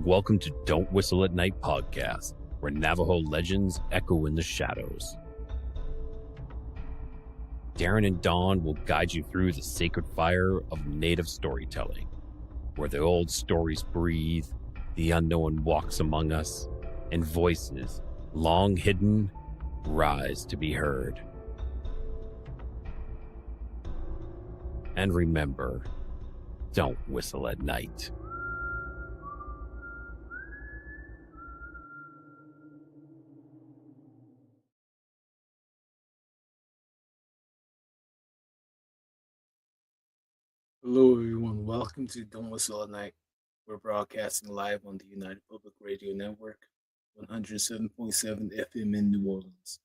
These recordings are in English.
Welcome to Don't Whistle at Night podcast, where Navajo legends echo in the shadows. Darren and Dawn will guide you through the sacred fire of native storytelling, where the old stories breathe, the unknown walks among us, and voices, long hidden, rise to be heard. And remember, don't whistle at night. Hello, everyone. Welcome to Don't Whistle at Night. We're broadcasting live on the United Public Radio Network, 107.7 FM in New Orleans.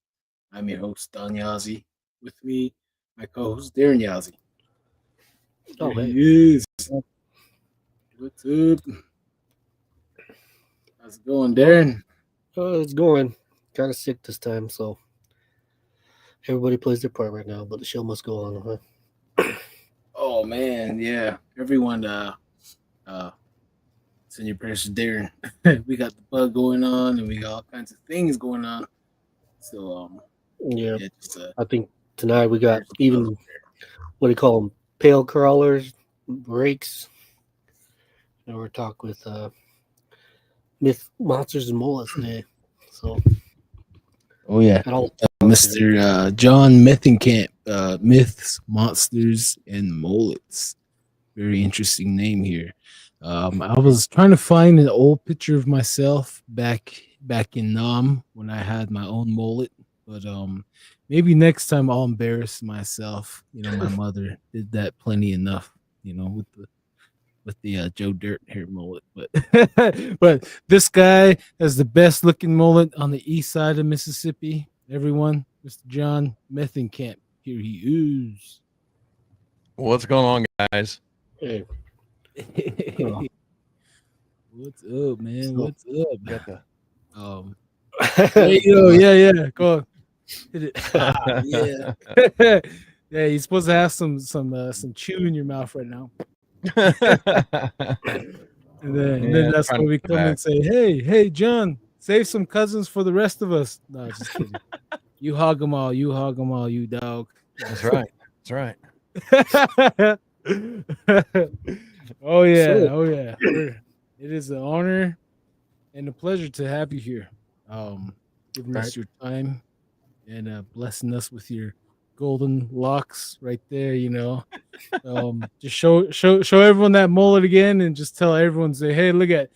I'm your host, Don Yazzie. With me, my co-host, Darren Yazzie. Oh, There he is. What's up? How's it going, Darren? It's going. Kind of sick this time, so everybody plays their part right now, but the show must go on, huh? Oh, man, yeah. Everyone, send your prayers to Darren. We got the bug going on, and we got all kinds of things going on. So, Yeah. just, I think tonight we got even, what do you call them, pale crawlers, rakes. And we're talking with myth monsters and mullets today. So, oh yeah, Mr. John Methencamp, myths, monsters, and mullets. Very interesting name here. I was trying to find an old picture of myself back in Nam when I had my own mullet, but maybe next time I'll embarrass myself. You know, my mother did that plenty enough. You know, with the Joe Dirt hair mullet, but this guy has the best looking mullet on the east side of Mississippi. Everyone, Mr. John Methencamp, here he is. What's going on, guys? hey. What's up, man? What's up? There you go. Yeah. Go on. Hit it. Yeah. Yeah, you're supposed to have some chew in your mouth right now. and then that's when we come and say, hey, John, save some cousins for the rest of us. No, just kidding. You hog them all, you dog. That's right. Oh yeah. It is an honor and a pleasure to have you here. Giving us your time and blessing us with your golden locks right there, you know. Just show everyone that mullet again and just tell everyone, say, hey, look at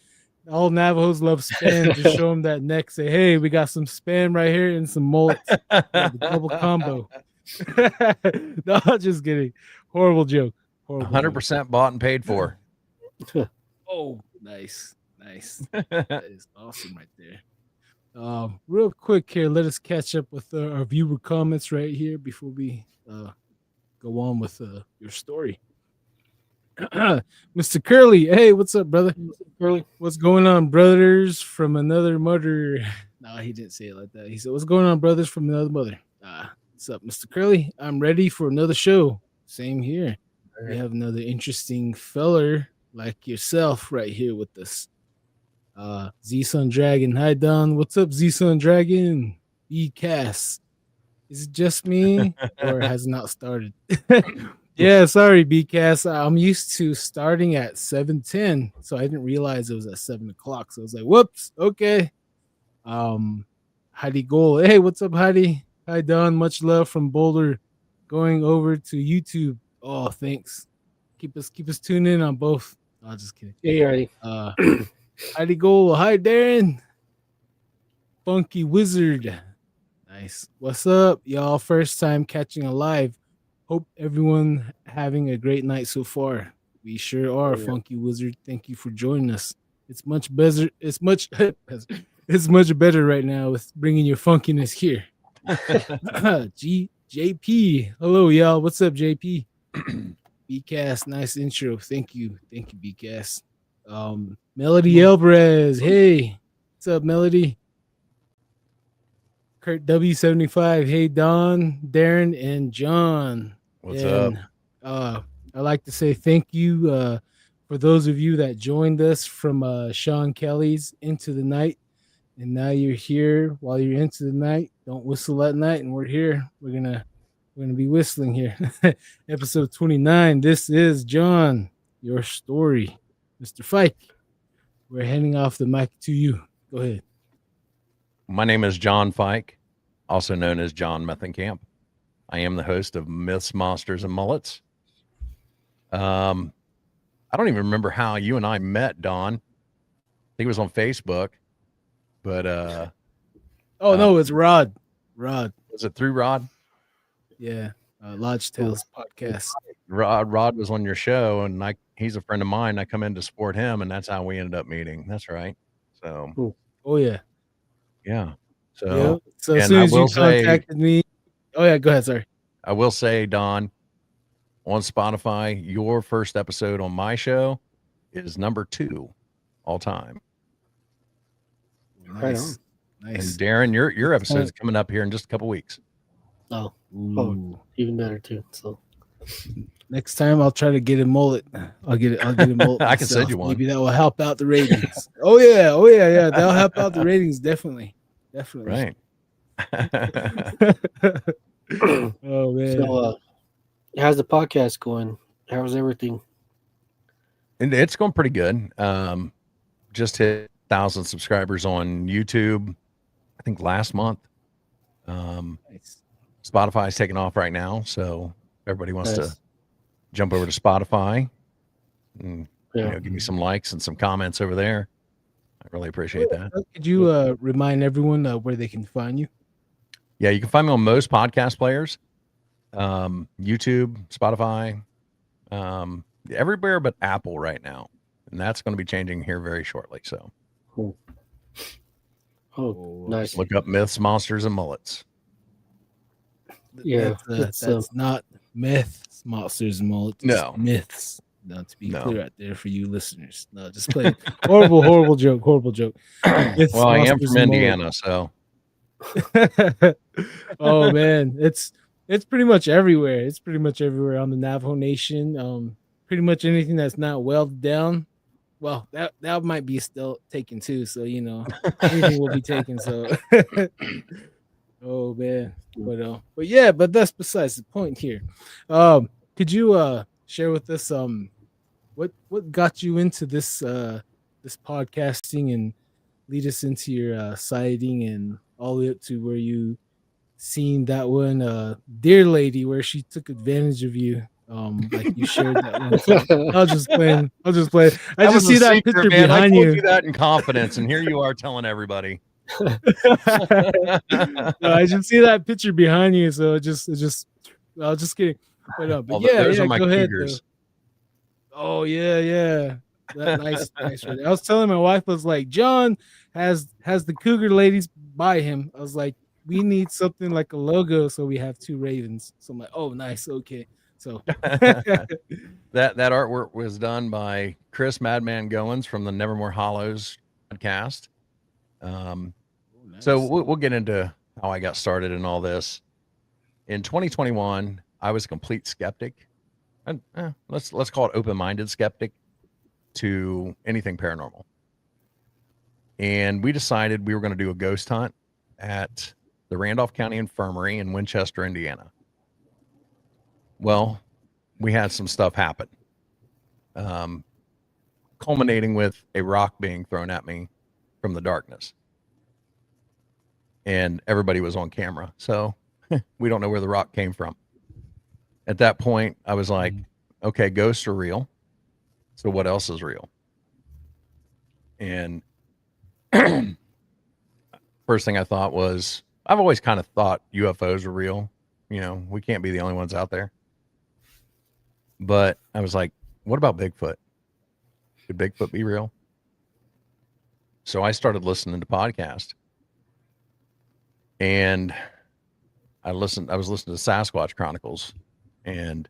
all Navajos love spam. Just show them that neck. Say, hey, we got some spam right here and some mullets. The double combo. No, just kidding. Horrible joke. 100% bought and paid for. Oh, nice. That is awesome right there. Real quick here, let us catch up with our viewer comments right here before we go on with your story. Mr. Curly, hey, what's up, brother? Curly, what's going on, brothers from another mother? No, he didn't say it like that. He said, what's going on, brothers from another mother? What's up, Mr. Curly? I'm ready for another show. Same here. We have another interesting feller like yourself right here with us. Z-Sun Dragon. Hi, Don. What's up, Z-Sun Dragon? B-Cast. Is it just me or has it not started? Yeah, sorry, B-Cast. I'm used to starting at 7:10, so I didn't realize it was at 7 o'clock. So I was like, whoops, okay. Heidi Gold. Hey, what's up, Heidi? Hi, Don. Much love from Boulder. Going over to YouTube. Oh, thanks. Keep us tuned in on both. Oh, just kidding. Hey, Heidi. Heidi Gold. Hi, Darren. Funky Wizard. Nice. What's up, y'all? First time catching a live. Hope everyone having a great night so far. We sure are, Funky Wizard. Thank you for joining us. It's much better. It's much better right now with bringing your funkiness here. JP. Hello, y'all. What's up, JP? B-Cast. Nice intro. Thank you, B-Cast. Melody Alvarez. Hey, what's up, Melody? Kurt W75. Hey, Don, Darren, and John. What's up? I'd like to say thank you for those of you that joined us from Sean Kelly's Into the Night, and now you're here while you're into the night. Don't whistle at night, and we're here. We're gonna be whistling here. Episode 29. This is John, your story, Mr. Fike. We're handing off the mic to you. Go ahead. My name is John Fike, also known as John Methencamp. I am the host of Myths, Monsters, and Mullets. I don't even remember how you and I met, Don. I think it was on Facebook, but no, it's Rod. Rod. Was it through Rod? Yeah, Lodge Tales podcast. Rod was on your show, and he's a friend of mine. I come in to support him, and that's how we ended up meeting. That's right. So, oh yeah. So, so as soon as you contacted me, go ahead. Sorry. I will say, Don, on Spotify, your first episode on my show is number 2 all time. Nice. And Darren, your episode is coming up here in just a couple weeks. Oh, even better too. So next time I'll try to get a mullet. I'll get a mullet. I can send you one. Maybe that will help out the ratings. Oh yeah. That'll help out the ratings. Definitely. Right. Oh man. So, how's the podcast going? How's everything? And it's going pretty good. Just hit 1,000 subscribers on YouTube, I think last month. Nice. Spotify's taking off right now, so everybody wants to jump over to Spotify and give me some likes and some comments over there. I really appreciate that. Could you remind everyone where they can find you? Yeah, you can find me on most podcast players, YouTube, Spotify, everywhere but Apple right now, and that's going to be changing here very shortly. So, nice. Look up Myths, Monsters, and Mullets. Yeah, that's not Myths, Monsters, and Mullets. No, Myths. No, to be clear out there for you listeners. No, just play horrible joke. Myths, well, I am from Indiana, so. Oh man, it's pretty much everywhere. It's pretty much everywhere on the Navajo Nation. Pretty much anything that's not welded down. Well, that might be still taken too. So anything will be taken. So, oh man, but that's besides the point here. Could you share with us what got you into this podcasting and lead us into your sighting and all the way up to where you seen that one dear lady where she took advantage of you, like you shared that one. I'll just play. I just see that picture behind you. I told you that in confidence, and here you are telling everybody. No, I just see that picture behind you, so just kidding. But those are my go ahead. cougars. Oh yeah. Nice. Right. I was telling my wife, I was like, John has the cougar ladies by him. I was like, we need something like a logo, so we have 2 ravens. So I'm like, oh, nice, okay. So that artwork was done by Chris Madman Goins from the Nevermore Hollows podcast. Nice. So we'll get into how I got started in all this. In 2021, I was a complete skeptic. And let's call it open-minded skeptic to anything paranormal. And we decided we were going to do a ghost hunt at the Randolph County Infirmary in Winchester, Indiana. Well, we had some stuff happen, culminating with a rock being thrown at me from the darkness. And everybody was on camera, so we don't know where the rock came from. At that point, I was like, okay, ghosts are real. So what else is real? And first thing I thought was, I've always kind of thought UFOs were real. We can't be the only ones out there. But I was like, what about Bigfoot? Could Bigfoot be real? So I started listening to podcasts. And I was listening to Sasquatch Chronicles, and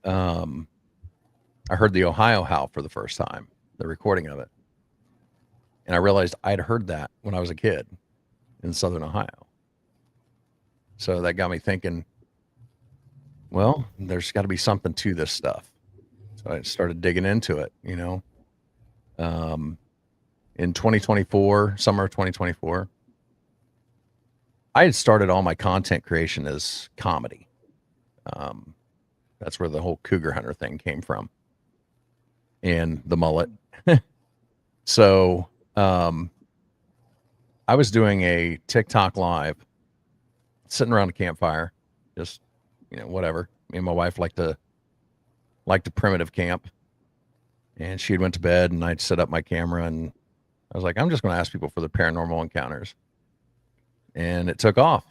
I heard the Ohio Howl for the first time, the recording of it. And I realized I'd heard that when I was a kid in Southern Ohio. So that got me thinking, well, there's got to be something to this stuff. So I started digging into it, you know. In 2024, summer of 2024, I had started all my content creation as comedy. That's where the whole cougar hunter thing came from, and the mullet. So I was doing a TikTok live, sitting around a campfire, just, you know, whatever. Me and my wife like to primitive camp, and she had went to bed, and I'd set up my camera, and I was like, I'm just going to ask people for the paranormal encounters, and it took off.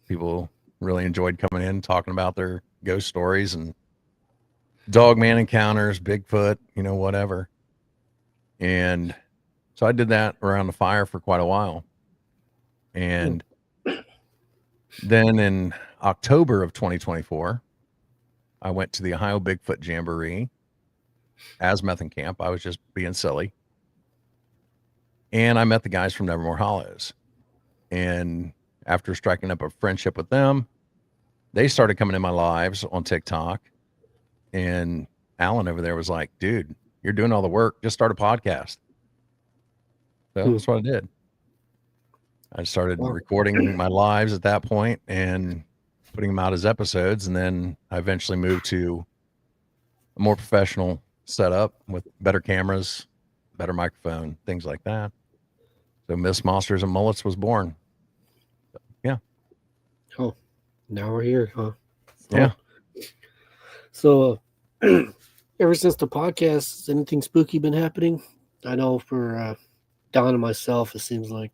People really enjoyed coming in, talking about their ghost stories and dogman encounters, Bigfoot, you know, whatever. And so I did that around the fire for quite a while. And then in October of 2024, I went to the Ohio Bigfoot Jamboree as Methencamp. I was just being silly. And I met the guys from Nevermore Hollows. And after striking up a friendship with them, they started coming in my lives on TikTok. And Alan over there was like, dude, you're doing all the work. Just start a podcast. So that's what I did. I started recording my lives at that point and putting them out as episodes. And then I eventually moved to a more professional setup with better cameras, better microphone, things like that. So Myths, Monsters, and Mullets was born. So, yeah. Oh, now we're here, huh? Yeah. So, ever since the podcast, has anything spooky been happening? I know for Don and myself, it seems like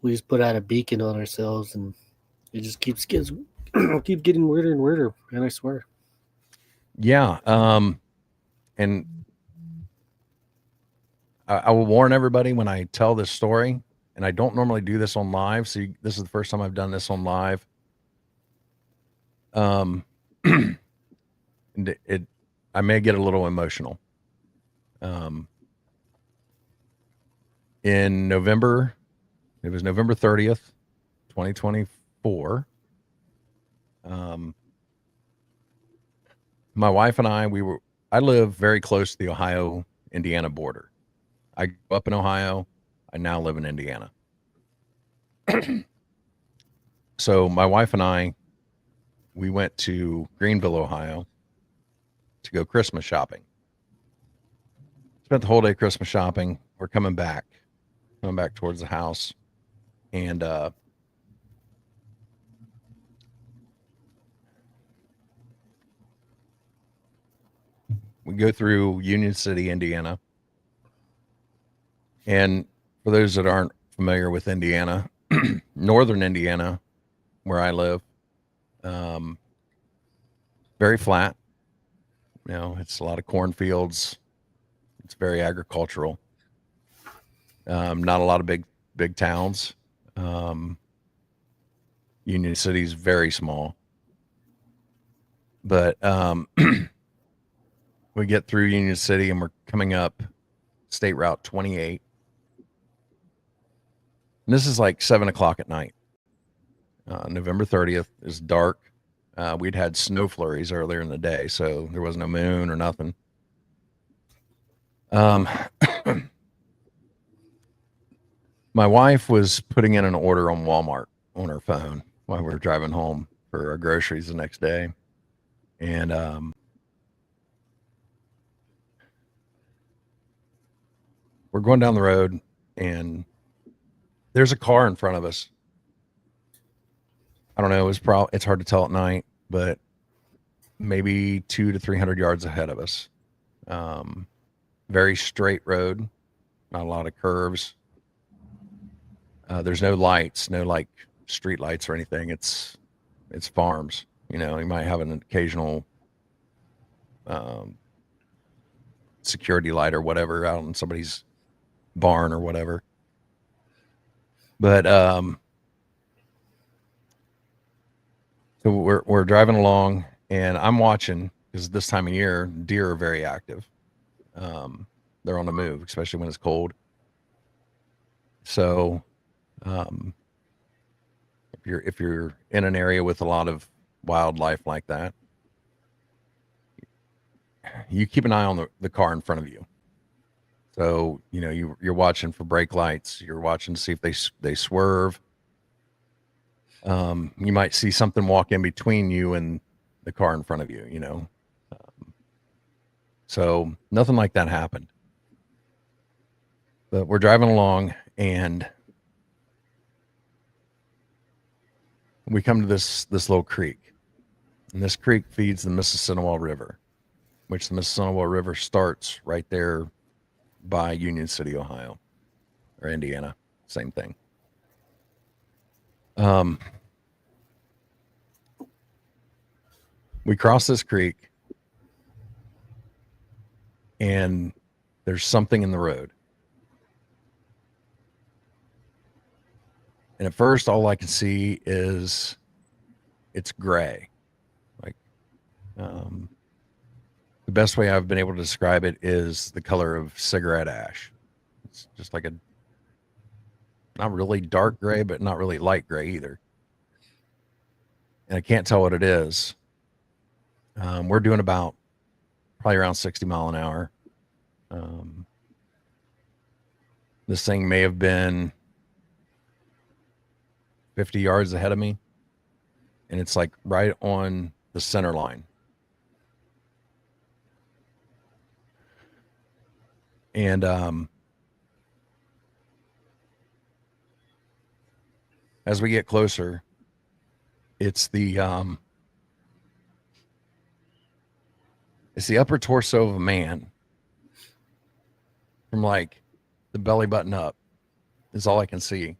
we just put out a beacon on ourselves, and it just keep getting weirder and weirder. Man, I swear. Yeah. And I will warn everybody when I tell this story, and I don't normally do this on live. So this is the first time I've done this on live. And I may get a little emotional. In November, it was November 30th, 2024. My wife and I live very close to the Ohio-Indiana border. I grew up in Ohio. I now live in Indiana. So my wife and I, we went to Greenville, Ohio to go Christmas shopping. Spent the whole day Christmas shopping. We're coming back towards the house. And we go through Union City, Indiana. And for those that aren't familiar with Indiana, northern Indiana, where I live, very flat. You know, it's a lot of cornfields. It's very agricultural. Not a lot of big towns. Union City's very small. But we get through Union City and we're coming up State Route 28. And this is like 7:00 at night. November 30th is dark. We'd had snow flurries earlier in the day, so there was no moon or nothing. My wife was putting in an order on Walmart on her phone while we were driving home for our groceries the next day. And we're going down the road, and there's a car in front of us. I don't know. It's hard to tell at night, but maybe 200 to 300 yards ahead of us. Very straight road, not a lot of curves. There's no lights, no like street lights or anything. It's farms. You know, you might have an occasional security light or whatever out in somebody's barn or whatever. But so we're driving along, and I'm watching, because this time of year deer are very active. They're on the move, especially when it's cold. So if you're in an area with a lot of wildlife like that, you keep an eye on the car in front of you. So, you know, you're watching for brake lights. You're watching to see if they swerve. You might see something walk in between you and the car in front of you, you know. So nothing like that happened. But we're driving along, and we come to this little creek. And this creek feeds the Mississippi River, which the Mississippi River starts right there by Union City, Ohio, or Indiana. Same thing. We cross this creek, and there's something in the road. And at first, all I can see is it's gray. Like, the best way I've been able to describe it is the color of cigarette ash. It's just like not really dark gray, but not really light gray either. And I can't tell what it is. We're doing probably around 60 mile an hour. This thing may have been 50 yards ahead of me, and it's like right on the center line. And as we get closer, it's the upper torso of a man, from like the belly button up is all I can see.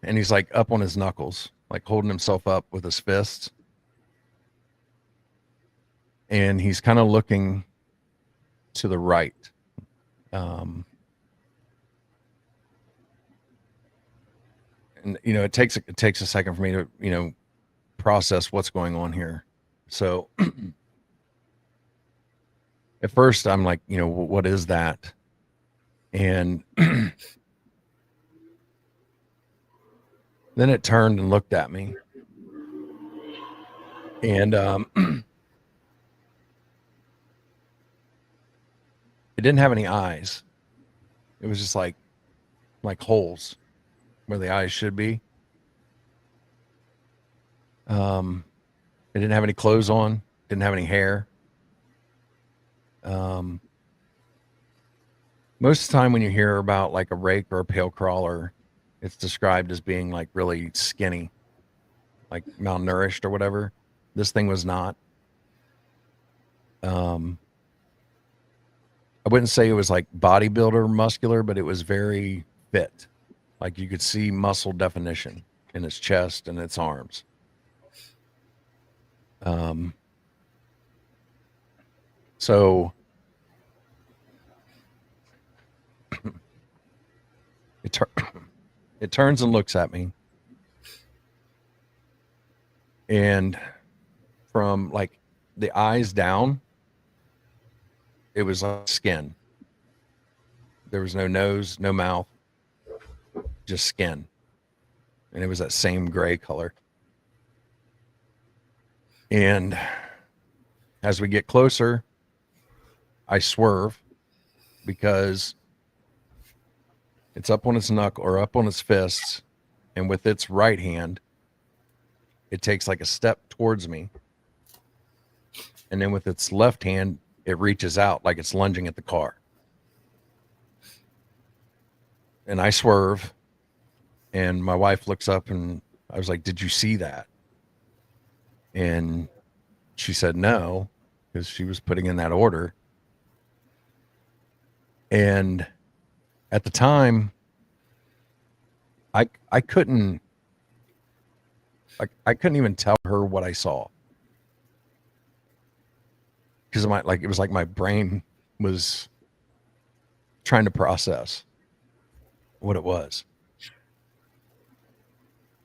And he's like up on his knuckles, like holding himself up with his fists. And he's kind of looking to the right. And, you know, it takes a second for me to, you know, process what's going on here. So at first I'm like, you know, what is that? And then it turned and looked at me. And it didn't have any eyes. It was just like holes where the eyes should be. It didn't have any clothes on, didn't have any hair. Most of the time when you hear about like a rake or a pale crawler, it's described as being like really skinny, like malnourished or whatever. This thing was not. I wouldn't say it was like bodybuilder muscular, but it was very fit. Like you could see muscle definition in its chest and its arms. So it turns and looks at me, and from like the eyes down, it was like skin. There was no nose, no mouth, just skin. And it was that same gray color. And as we get closer, I swerve because it's up on its knuckle or up on its fists. And with its right hand, it takes like a step towards me. And then with its left hand, it reaches out like it's lunging at the car. And I swerve, and my wife looks up, and I was like, "Did you see that?" And she said no, because she was putting in that order. And at the time, I couldn't even tell her what I saw. Because it was like my brain was trying to process what it was.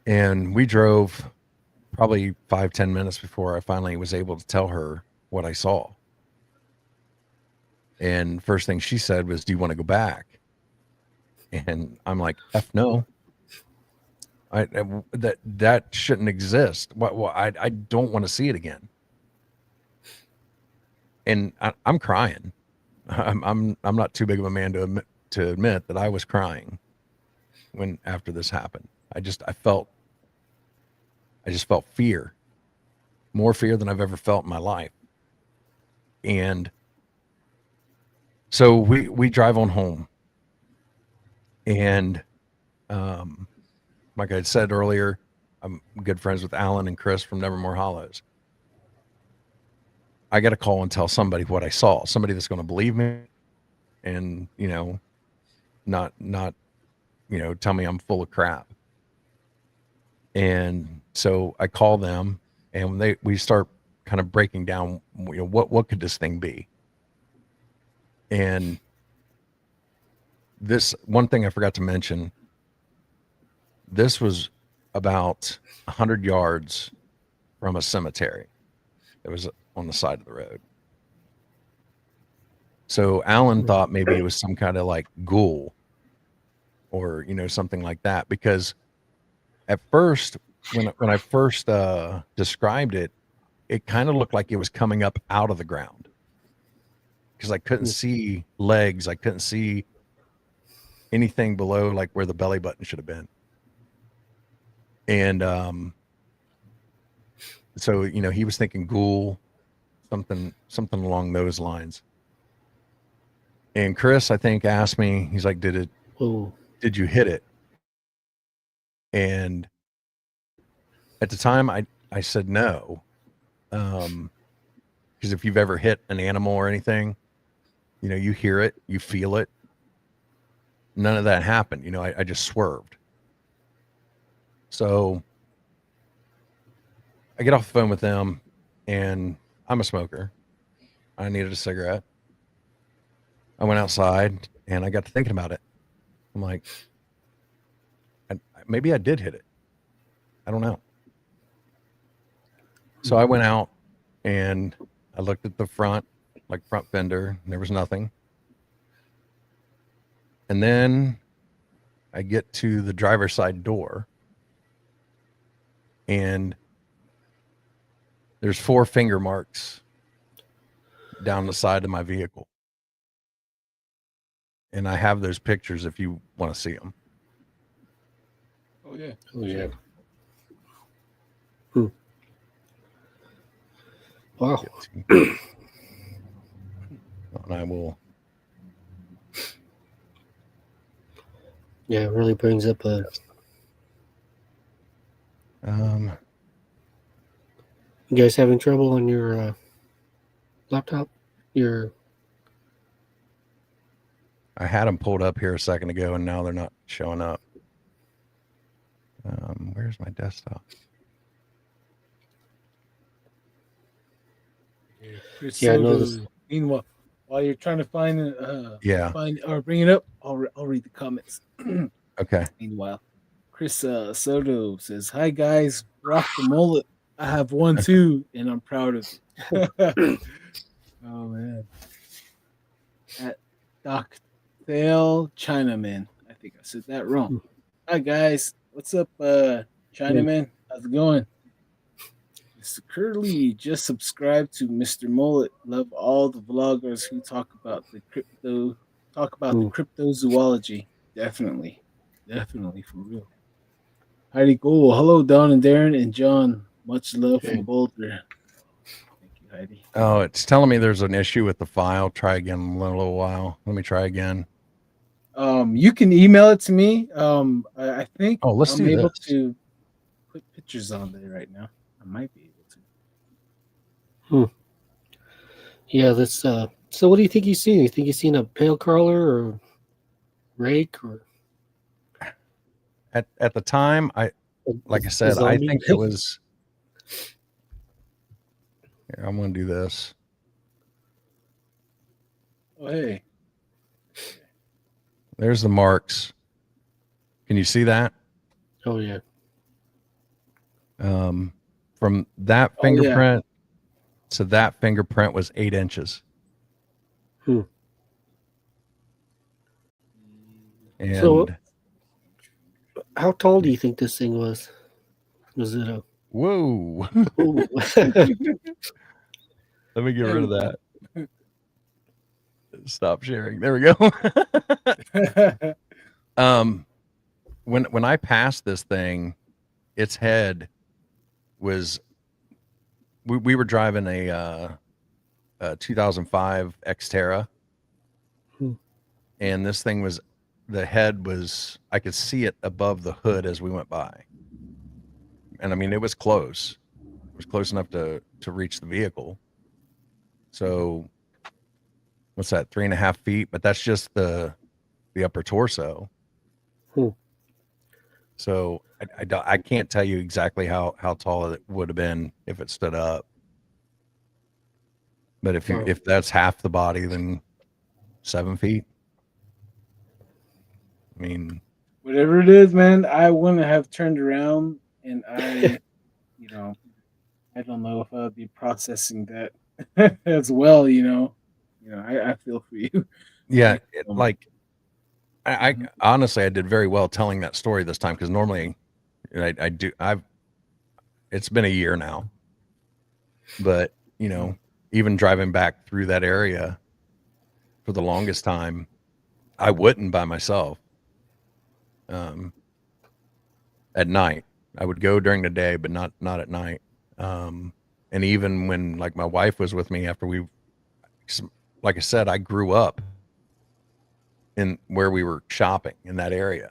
And we drove probably 5-10 minutes before I finally was able to tell her what I saw. And first thing she said was, "Do you want to go back?" And I'm like, "F no." That shouldn't exist. I don't want to see it again. And I'm crying. I'm not too big of a man to admit that I was crying after this happened. I just felt fear, more fear than I've ever felt in my life. And so we drive on home, and like I said earlier, I'm good friends with Alan and Chris from Nevermore Hollows. I got to call and tell somebody what I saw, somebody that's going to believe me, and not tell me I'm full of crap. And so I call them, and we start kind of breaking down, what could this thing be? And this one thing I forgot to mention, this was about 100 yards from a cemetery. It was on the side of the road. So Alan thought maybe it was some kind of like ghoul or, something like that. Because at first, when I first described it, it kind of looked like it was coming up out of the ground. Because I couldn't see legs. I couldn't see anything below like where the belly button should have been. And so he was thinking ghoul, something along those lines. And Chris, I think, asked me, he's like, did you hit it? And at the time I said no. Because if you've ever hit an animal or anything, you hear it, you feel it. None of that happened. I just swerved. So I get off the phone with them, and I'm a smoker. I needed a cigarette. I went outside, and I got to thinking about it. I'm like, maybe I did hit it. I don't know. So I went out, and I looked at the front fender, and there was nothing. And then I get to the driver's side door, and there's 4 finger marks down the side of my vehicle. And I have those pictures if you want to see them. Oh, yeah. Oh, yeah. Wow. And I will. Yeah, it really brings up a. You guys having trouble on your laptop? I had them pulled up here a second ago, and now they're not showing up. Where's my desktop? Yeah, I know this. Meanwhile, while you're trying to find or bring it up, I'll read the comments. Okay. Meanwhile, Chris Soto says, "Hi guys, rock the mullet. I have one too, and I'm proud of it." Oh man. At Doctail Chinaman, I think I said that wrong. Hi guys, what's up, Chinaman? How's it going? Mr. Curly just subscribed to Mr. Mullet. Love all the vloggers who talk about the cryptozoology. Definitely for real. Heidi cool. Hello, Don and Darren and John. Much love from Boulder. Thank you, Heidi. Oh, it's telling me there's an issue with the file. Try again in a little while. Let me try again. You can email it to me. I think I'm able to put pictures on there right now. I might be able to. Yeah, that's so what do you think you've seen? You think you've seen a pale crawler or rake or at the time, like I said, I think it was here, I'm gonna do this. Oh hey. There's the marks. Can you see that? Oh yeah. From that fingerprint to that fingerprint was 8 inches. And so How tall do you think this thing was? Was it a? Whoa! Ooh. Let me get rid of that. Stop sharing. There we go. When I passed this thing, its head was. We were driving a 2005 Xterra, and this thing was. The head was. I could see it above the hood as we went by, and I mean it was close. It was close enough to reach the vehicle. So, what's that? 3.5 feet, but that's just the upper torso. So I can't tell you exactly how tall it would have been if it stood up. But if that's half the body, then 7 feet. I mean, whatever it is, man, I wouldn't have turned around, and I don't know if I'd be processing that as well. I feel for you. Yeah, I honestly I did very well telling that story this time because normally it's been a year now, but even driving back through that area for the longest time, I wouldn't by myself. At night, I would go during the day, but not at night. And even when like my wife was with me after like I said, I grew up in where we were shopping in that area.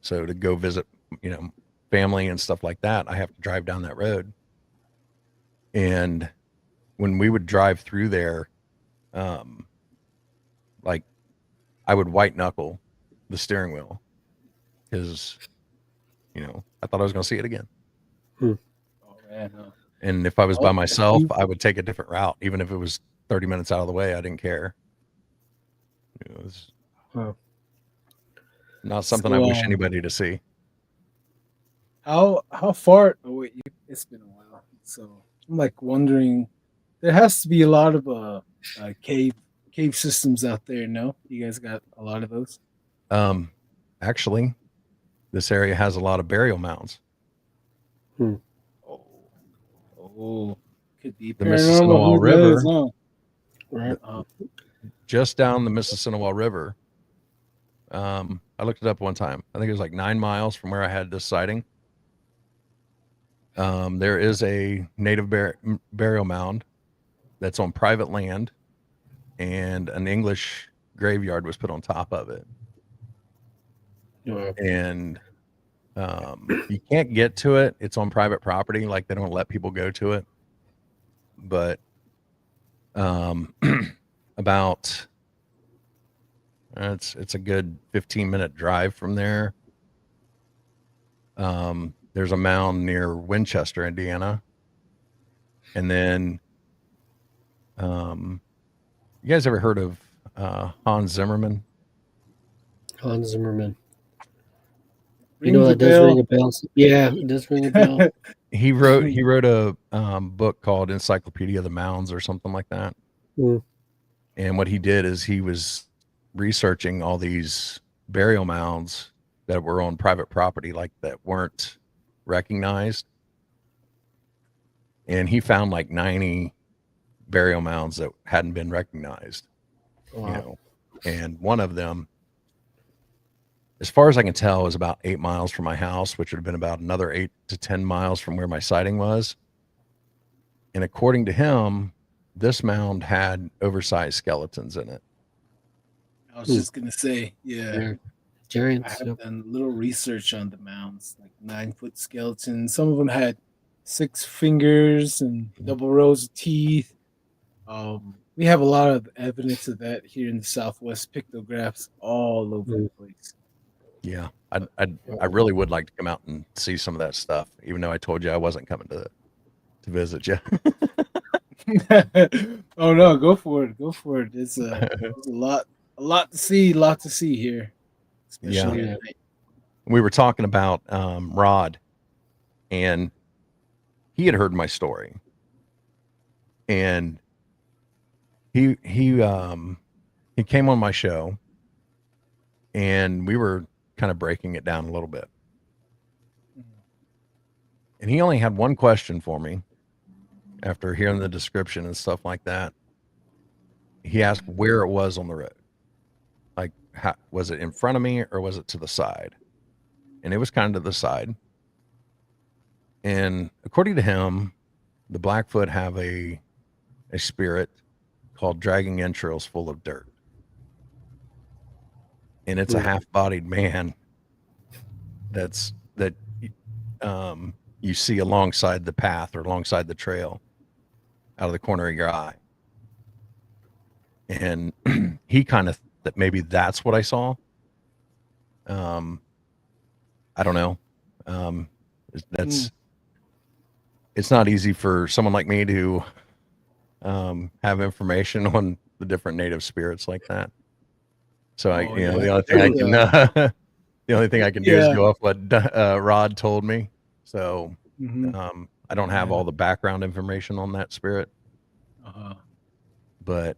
So to go visit, family and stuff like that, I have to drive down that road. And when we would drive through there, like I would white knuckle the steering wheel because, I thought I was going to see it again. Oh, man, no. And if I was by myself, I would take a different route, even if it was 30 minutes out of the way. I didn't care. It was not something I wish anybody to see. How far? Oh wait, it's been a while. So I'm like wondering, there has to be a lot of cave systems out there. No, you guys got a lot of those. Actually, this area has a lot of burial mounds. Oh, could be the Mississinawa River. Right. Just down the Mississinawa River. I looked it up one time. I think it was like 9 miles from where I had this sighting. There is a native burial mound that's on private land, and an English graveyard was put on top of it. And you can't get to it. It's on private property. Like they don't let people go to it. But about it's a good 15-minute drive from there. There's a mound near Winchester, Indiana. And then you guys ever heard of Hans Zimmerman? Hans Zimmerman. That does ring a bell. Yeah, it does ring a bell. He wrote a book called Encyclopedia of the Mounds or something like that. And what he did is he was researching all these burial mounds that were on private property, like that weren't recognized. And he found like 90 burial mounds that hadn't been recognized. Wow. And one of them, as far as I can tell, is about 8 miles from my house, which would have been about another 8 to 10 miles from where my sighting was. And according to him, this mound had oversized skeletons in it. I was just going to say, yeah. Giants. I have done a little research on the mounds, like 9-foot skeletons. Some of them had 6 fingers and double rows of teeth. We have a lot of evidence of that here in the Southwest, pictographs all over the place. Yeah, I really would like to come out and see some of that stuff, even though I told you I wasn't coming to visit you. Oh no, go for it. It's a lot to see here. Especially at night. We were talking about Rod, and he had heard my story, and he came on my show, and we were kind of breaking it down a little bit. And he only had one question for me after hearing the description and stuff like that. He asked where it was on the road. Like, was it in front of me or was it to the side? And it was kind of to the side. And according to him, the Blackfoot have a spirit called dragging entrails full of dirt. And it's a half-bodied man that you see alongside the path or alongside the trail out of the corner of your eye. And he kind of that maybe that's what I saw. I don't know. It's not easy for someone like me to have information on the different native spirits like that. So the only thing I can the only thing I can do is go off what Rod told me. So I don't have all the background information on that spirit. But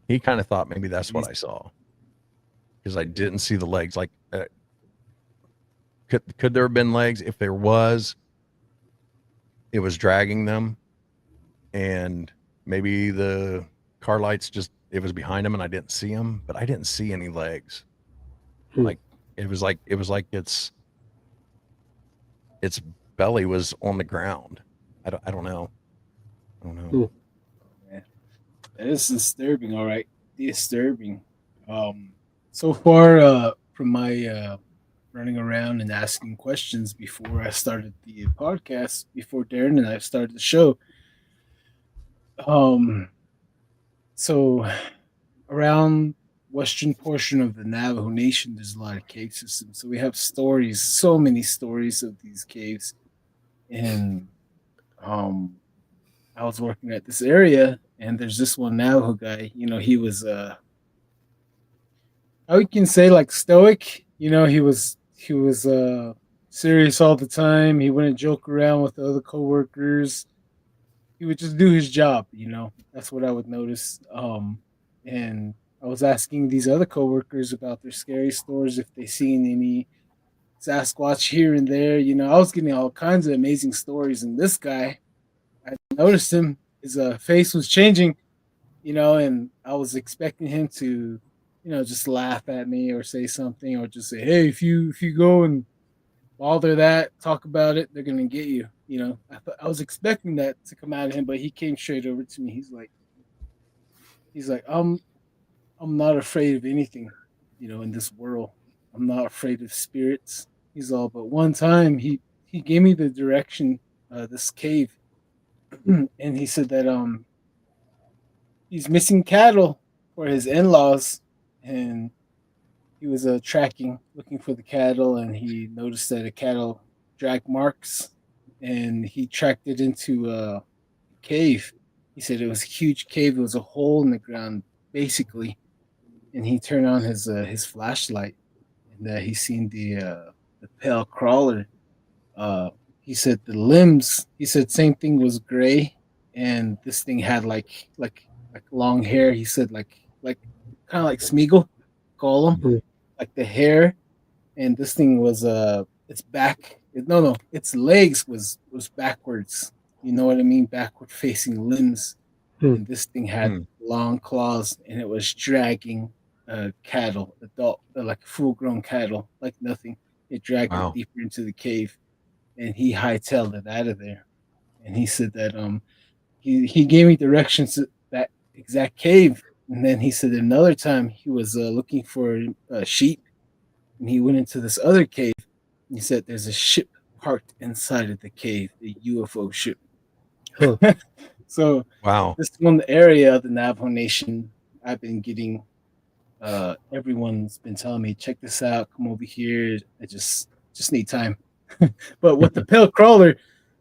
he kind of thought maybe that's what I saw, because I didn't see the legs. Like, could there have been legs? If there was, it was dragging them, and maybe the car lights it was behind him and I didn't see him, but I didn't see any legs. Like it was like its belly was on the ground. I don't know. That is disturbing. All right, disturbing. So far from my running around and asking questions before I started the podcast, before Darren and I started the show. So around western portion of the Navajo Nation, there's a lot of cave systems. So we have stories, so many stories of these caves. And I was working at this area, and there's this one Navajo guy. He was how we can say, like, stoic. He was serious all the time. He wouldn't joke around with the other coworkers. He would just do his job. That's what I would notice. And I was asking these other coworkers about their scary stories, if they seen any Sasquatch here and there. I was getting all kinds of amazing stories, and this guy, I noticed him. His face was changing, and I was expecting him to, just laugh at me or say something, or just say, "Hey, if you go and bother that, talk about it, they're gonna get you." I was expecting that to come out of him, but he came straight over to me. He's like, I'm not afraid of anything, in this world. I'm not afraid of spirits. He's all, but one time he gave me the direction, this cave. And he said that he's missing cattle for his in-laws, and he was looking for the cattle, and he noticed that a cattle drag marks, and he tracked it into a cave. He said it was a huge cave. It was a hole in the ground, basically, and he turned on his flashlight, and he seen the pale crawler. He said the limbs. He said same thing was gray, and this thing had like long hair. He said like kind of like Smeagol, Gollum, like the hair, and this thing was its back. Its legs was backwards. You know what I mean? Backward facing limbs, and this thing had long claws, and it was dragging cattle, like full grown cattle, like nothing. It dragged it deeper into the cave. And he hightailed it out of there. And he said that he gave me directions to that exact cave. And then he said another time he was looking for sheep, and he went into this other cave. And he said there's a ship parked inside of the cave, a UFO ship. So this one area of the Navajo Nation, I've been getting. Everyone's been telling me, check this out, come over here. I just need time. But with the pale crawler,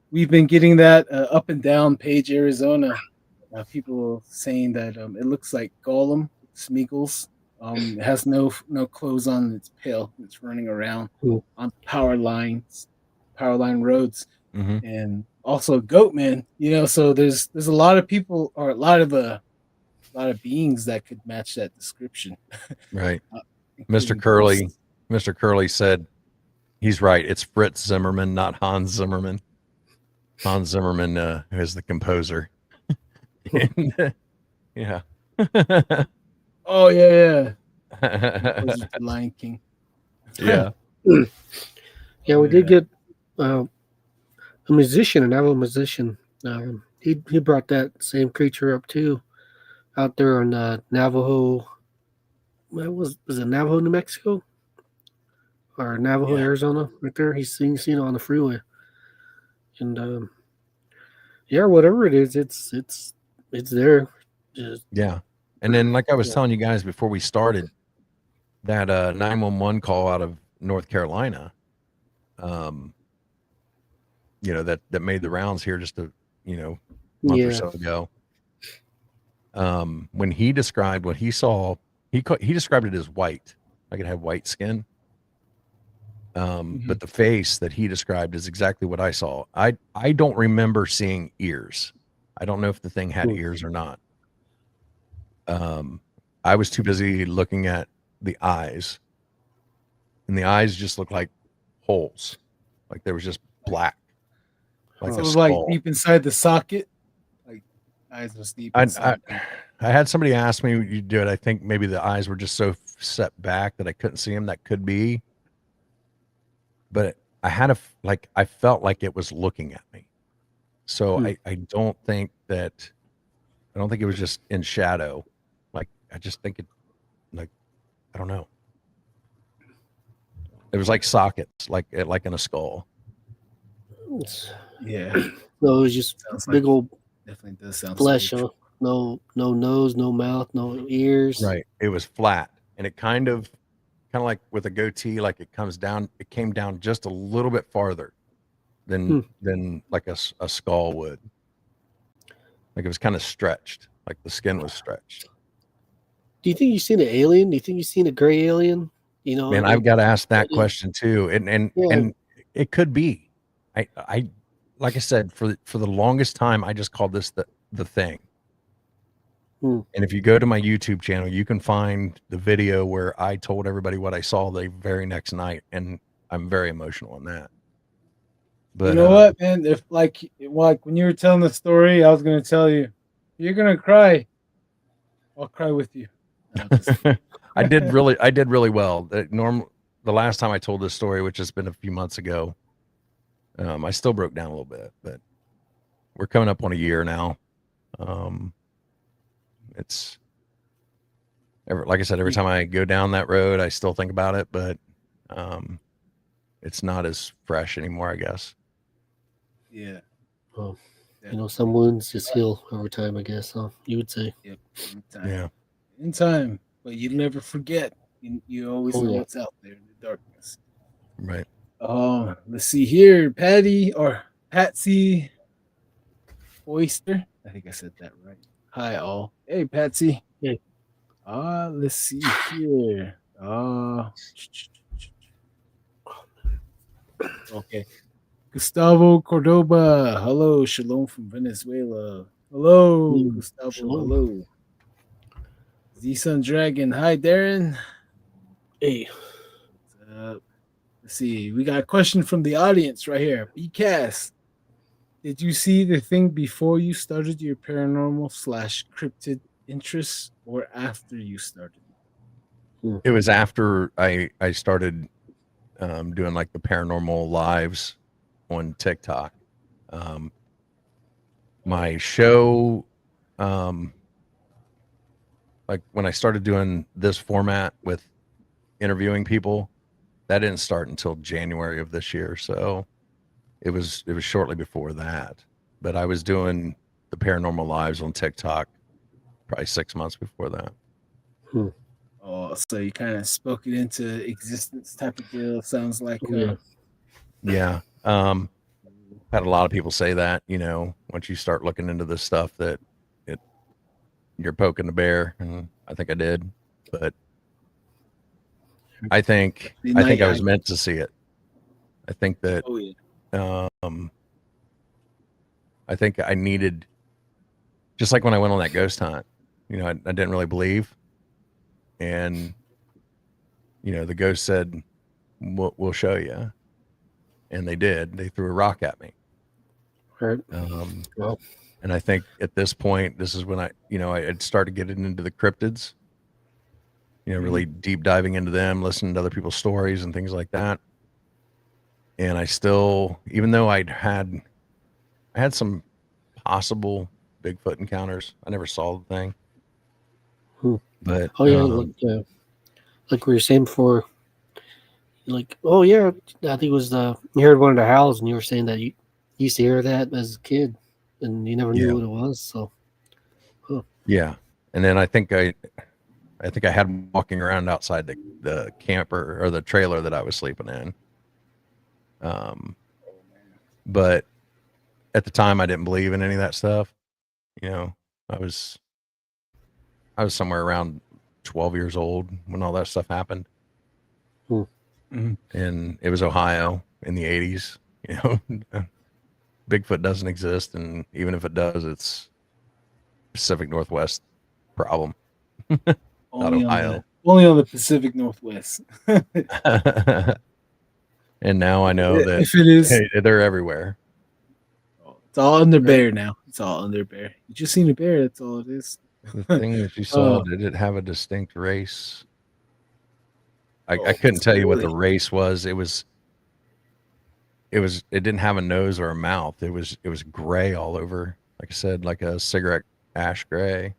we've been getting that up and down Page, Arizona. People saying that it looks like Gollum, Smeagol's. It has no clothes on. It's pale. It's running around on power line roads, and also Goatman. So there's a lot of people, or a lot of beings that could match that description. Right. Mr. Curley said He's right. It's Fritz Zimmerman, not Hans Zimmerman. Hans Zimmerman is the composer. And, yeah. Oh yeah. The Lion King. Yeah. Yeah, we did get a musician, another musician. He brought that same creature up too, out there on Navajo. Was it Navajo, New Mexico, or Navajo, Arizona? Right there, he's seen it on the freeway, and yeah, whatever it is, it's there. Yeah, and then like I was telling you guys before we started, that 911 call out of North Carolina, that made the rounds here just a month or so ago. When he described what he saw, he described it as white, like it had white skin. But the face that he described is exactly what I saw. I don't remember seeing ears. I don't know if the thing had ears or not. I was too busy looking at the eyes, and the eyes just looked like holes, like they was just black, like So a it was skull. like deep inside the socket, like eyes was deep inside. I had somebody ask me, "You do it?" I think maybe the eyes were just so set back that I couldn't see them. That could be, but I felt like it was looking at me. So I don't think it was just in shadow. Like I just think it, like I don't know. It was like sockets, like in a skull. Yeah. No, it was just big old definitely does sound flesh. No nose, no mouth, no ears. Right. It was flat, and it kind of like with a goatee, like it came down just a little bit farther than like a skull would. Like it was kind of stretched, like the skin was stretched. Do you think you've seen an alien? Do you think you've seen a gray alien? Man, I've got to ask that question too, and it could be. I like I said, for the longest time, I just called this the thing. And if you go to my YouTube channel, you can find the video where I told everybody what I saw the very next night, and I'm very emotional on that. But you know what, man? If like when you were telling the story, I was gonna tell you, you're gonna cry. I'll cry with you. I did really well. The last time I told this story, which has been a few months ago, I still broke down a little bit, but we're coming up on a year now. It's like I said, every time I go down that road, I still think about it, but it's not as fresh anymore, I guess. Yeah. Well, some wounds just heal over time, I guess. Huh? You would say. Yep. Yeah. In time, but you never forget. You always know what's out there in the darkness. Right. Let's see here, Patsy Oyster. I think I said that right. Hi, all. Hey, Patsy. Hey. Let's see here. Okay. Gustavo Cordoba. Hello, shalom from Venezuela. Hello, Gustavo. Shalom. Hello. Z-Sun Dragon. Hi, Darren. Hey. Let's see. We got a question from the audience right here. BCast. Did you see the thing before you started your paranormal / cryptid interests, or after you started? It was after I started doing like the paranormal lives on TikTok. My show, like when I started doing this format with interviewing people, that didn't start until January of this year. So it was shortly before that, but I was doing the paranormal lives on TikTok probably 6 months before that. Oh, so you kind of spoke it into existence type of deal. Sounds like yeah. Had a lot of people say that, once you start looking into this stuff, that you're poking the bear, and I think I did, but I think I was meant to see it. I think that I think I needed, just like when I went on that ghost hunt, I didn't really believe, and the ghost said, we'll show you. and they did. They threw a rock at me. Right. Well, and I think at this point, this is when I had started getting into the cryptids, really deep diving into them, listening to other people's stories and things like that. And I still, even though I had some possible Bigfoot encounters, I never saw the thing. But like we were saying before, like, oh yeah, I think it was you heard one of the howls, and you were saying that you used to hear that as a kid, and you never knew what it was. So, yeah, and then I think I had him walking around outside the camper or the trailer that I was sleeping in. But at the time, I didn't believe in any of that stuff. I was somewhere around 12 years old when all that stuff happened. And it was Ohio in the 80s. Bigfoot doesn't exist, and even if it does, it's Pacific Northwest problem. Not Ohio. Only on the Pacific Northwest. And now I know that if it is, they're everywhere. It's all under bear now. It's all under bear. You just seen a bear. That's all it is. The thing that you saw, did it have a distinct race? I couldn't tell you what the race was. It didn't have a nose or a mouth. It was gray all over. Like I said, like a cigarette ash gray.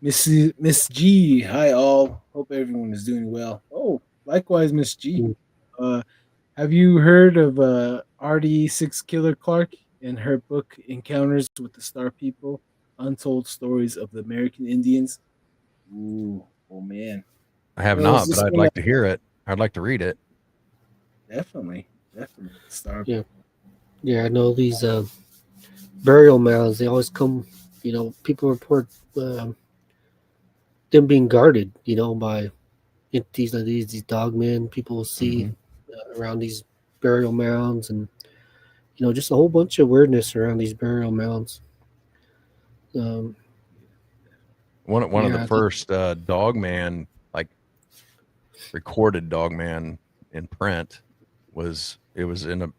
Miss G, hi all. Hope everyone is doing well. Oh, likewise, Miss G. Have you heard of RD6 Killer Clark and her book Encounters with the Star People? Untold Stories of the American Indians? Ooh, oh man. I have not, but I'd like to hear it. I'd like to read it. Definitely. Star. Yeah, I know these burial mounds. They always come. People report them being guarded. By entities like these dogmen. People will see around these burial mounds, and just a whole bunch of weirdness around these burial mounds. One of the first dogman, like recorded dogman in print, was in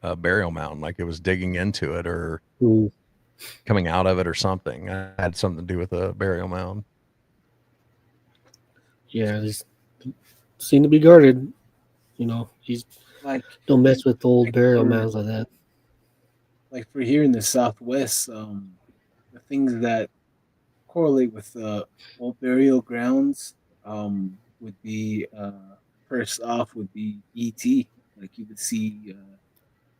a burial mound, like it was digging into it or coming out of it or something. It had something to do with a burial mound. Yeah, these seem to be guarded. He's like, don't mess with old burial mounds like that. Like for here in the Southwest, the things that correlate with old burial grounds would be first off would be ET. Like you would see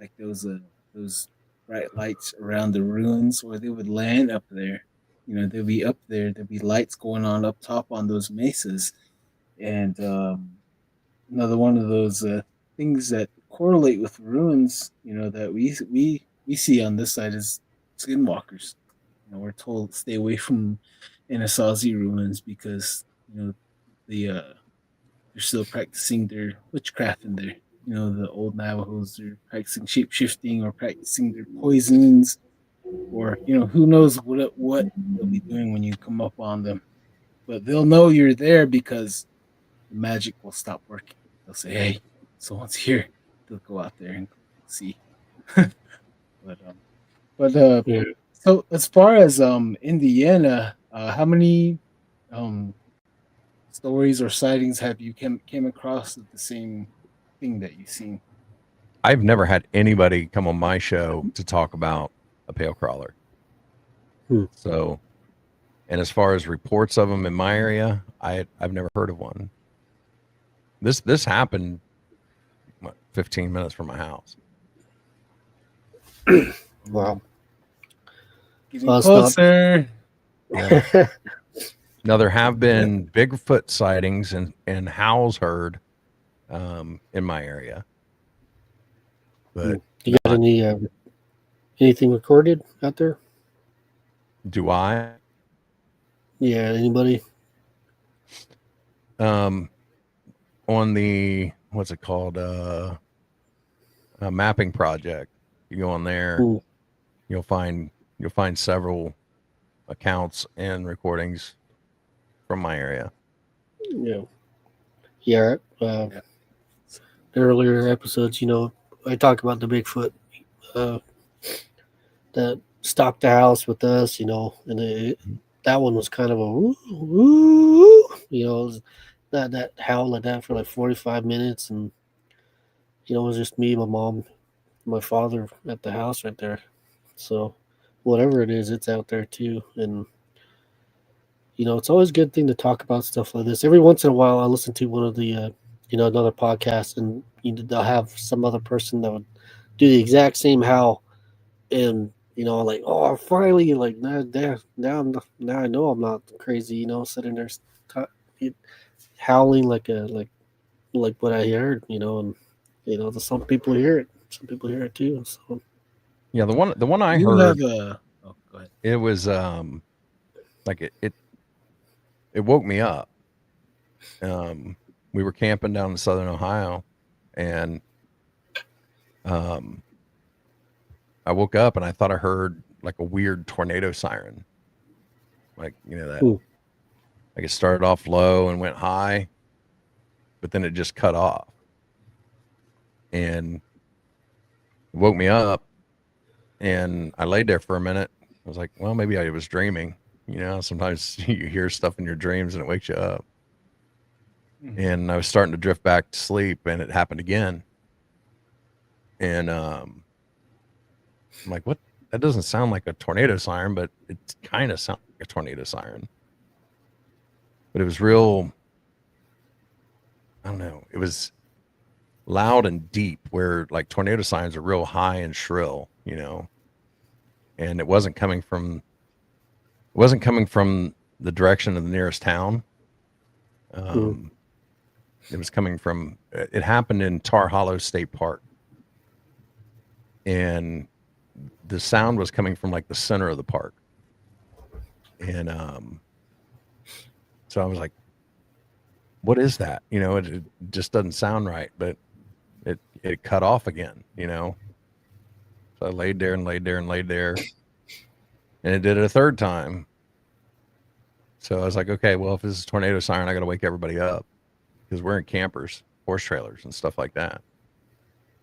like those bright lights around the ruins, or they would land up there. They'll be up there. There'll be lights going on up top on those mesas, and another one of those things that correlate with ruins, that we see on this side is skinwalkers. We're told stay away from Anasazi ruins because they're still practicing their witchcraft in there. The old Navajos are practicing shape shifting or practicing their poisons, or who knows what they'll be doing when you come up on them. But they'll know you're there because the magic will stop working. They'll say, "Hey, someone's here." They'll go out there and see. So as far as Indiana, how many stories or sightings have you came across of the same thing that you've seen? I've never had anybody come on my show to talk about a pale crawler. So, and as far as reports of them in my area, I've never heard of one. This happened 15 minutes from my house. Wow. Getting closer. Yeah. Now there have been Bigfoot sightings and howls heard in my area. But you got anything recorded out there? Do I? Yeah, anybody? On the what's it called? A mapping project. You go on there, you'll find several accounts and recordings from my area. Yeah. Yeah. Earlier episodes, I talk about the Bigfoot uh, that stalked the house with us, and that one was kind of a woo, woo, it was that howl like that for like 45 minutes, and it was just me, my mom, my father at the house right there. So whatever it is, it's out there too, and it's always a good thing to talk about stuff like this. Every once in a while, I listen to one of the another podcast, and they'll have some other person that would do the exact same howl, and like, oh, finally, like now I know I'm not crazy, sitting there howling like what I heard, and some people hear it, some people hear it too. So Yeah, the one I You heard, have a. Oh, go ahead. it was like it woke me up. We were camping down in southern Ohio, and I woke up and I thought I heard like a weird tornado siren, like that. Ooh. Like it started off low and went high, but then it just cut off, and it woke me up. And I laid there for a minute. I was like, well, maybe I was dreaming. Sometimes you hear stuff in your dreams and it wakes you up. And I was starting to drift back to sleep, and it happened again. And I'm like, what? That doesn't sound like a tornado siren, but it kind of sounds like a tornado siren. But it was real, I don't know, it was loud and deep, where like tornado sirens are real high and shrill, and it wasn't coming from the direction of the nearest town. It was coming from, it happened in Tar Hollow State Park, and the sound was coming from like the center of the park. And so I was like, what is that? It just doesn't sound right, but it cut off again, So I laid there, and it did it a third time. So I was like, okay, well, if this is a tornado siren, I got to wake everybody up, because we're in campers, horse trailers, and stuff like that.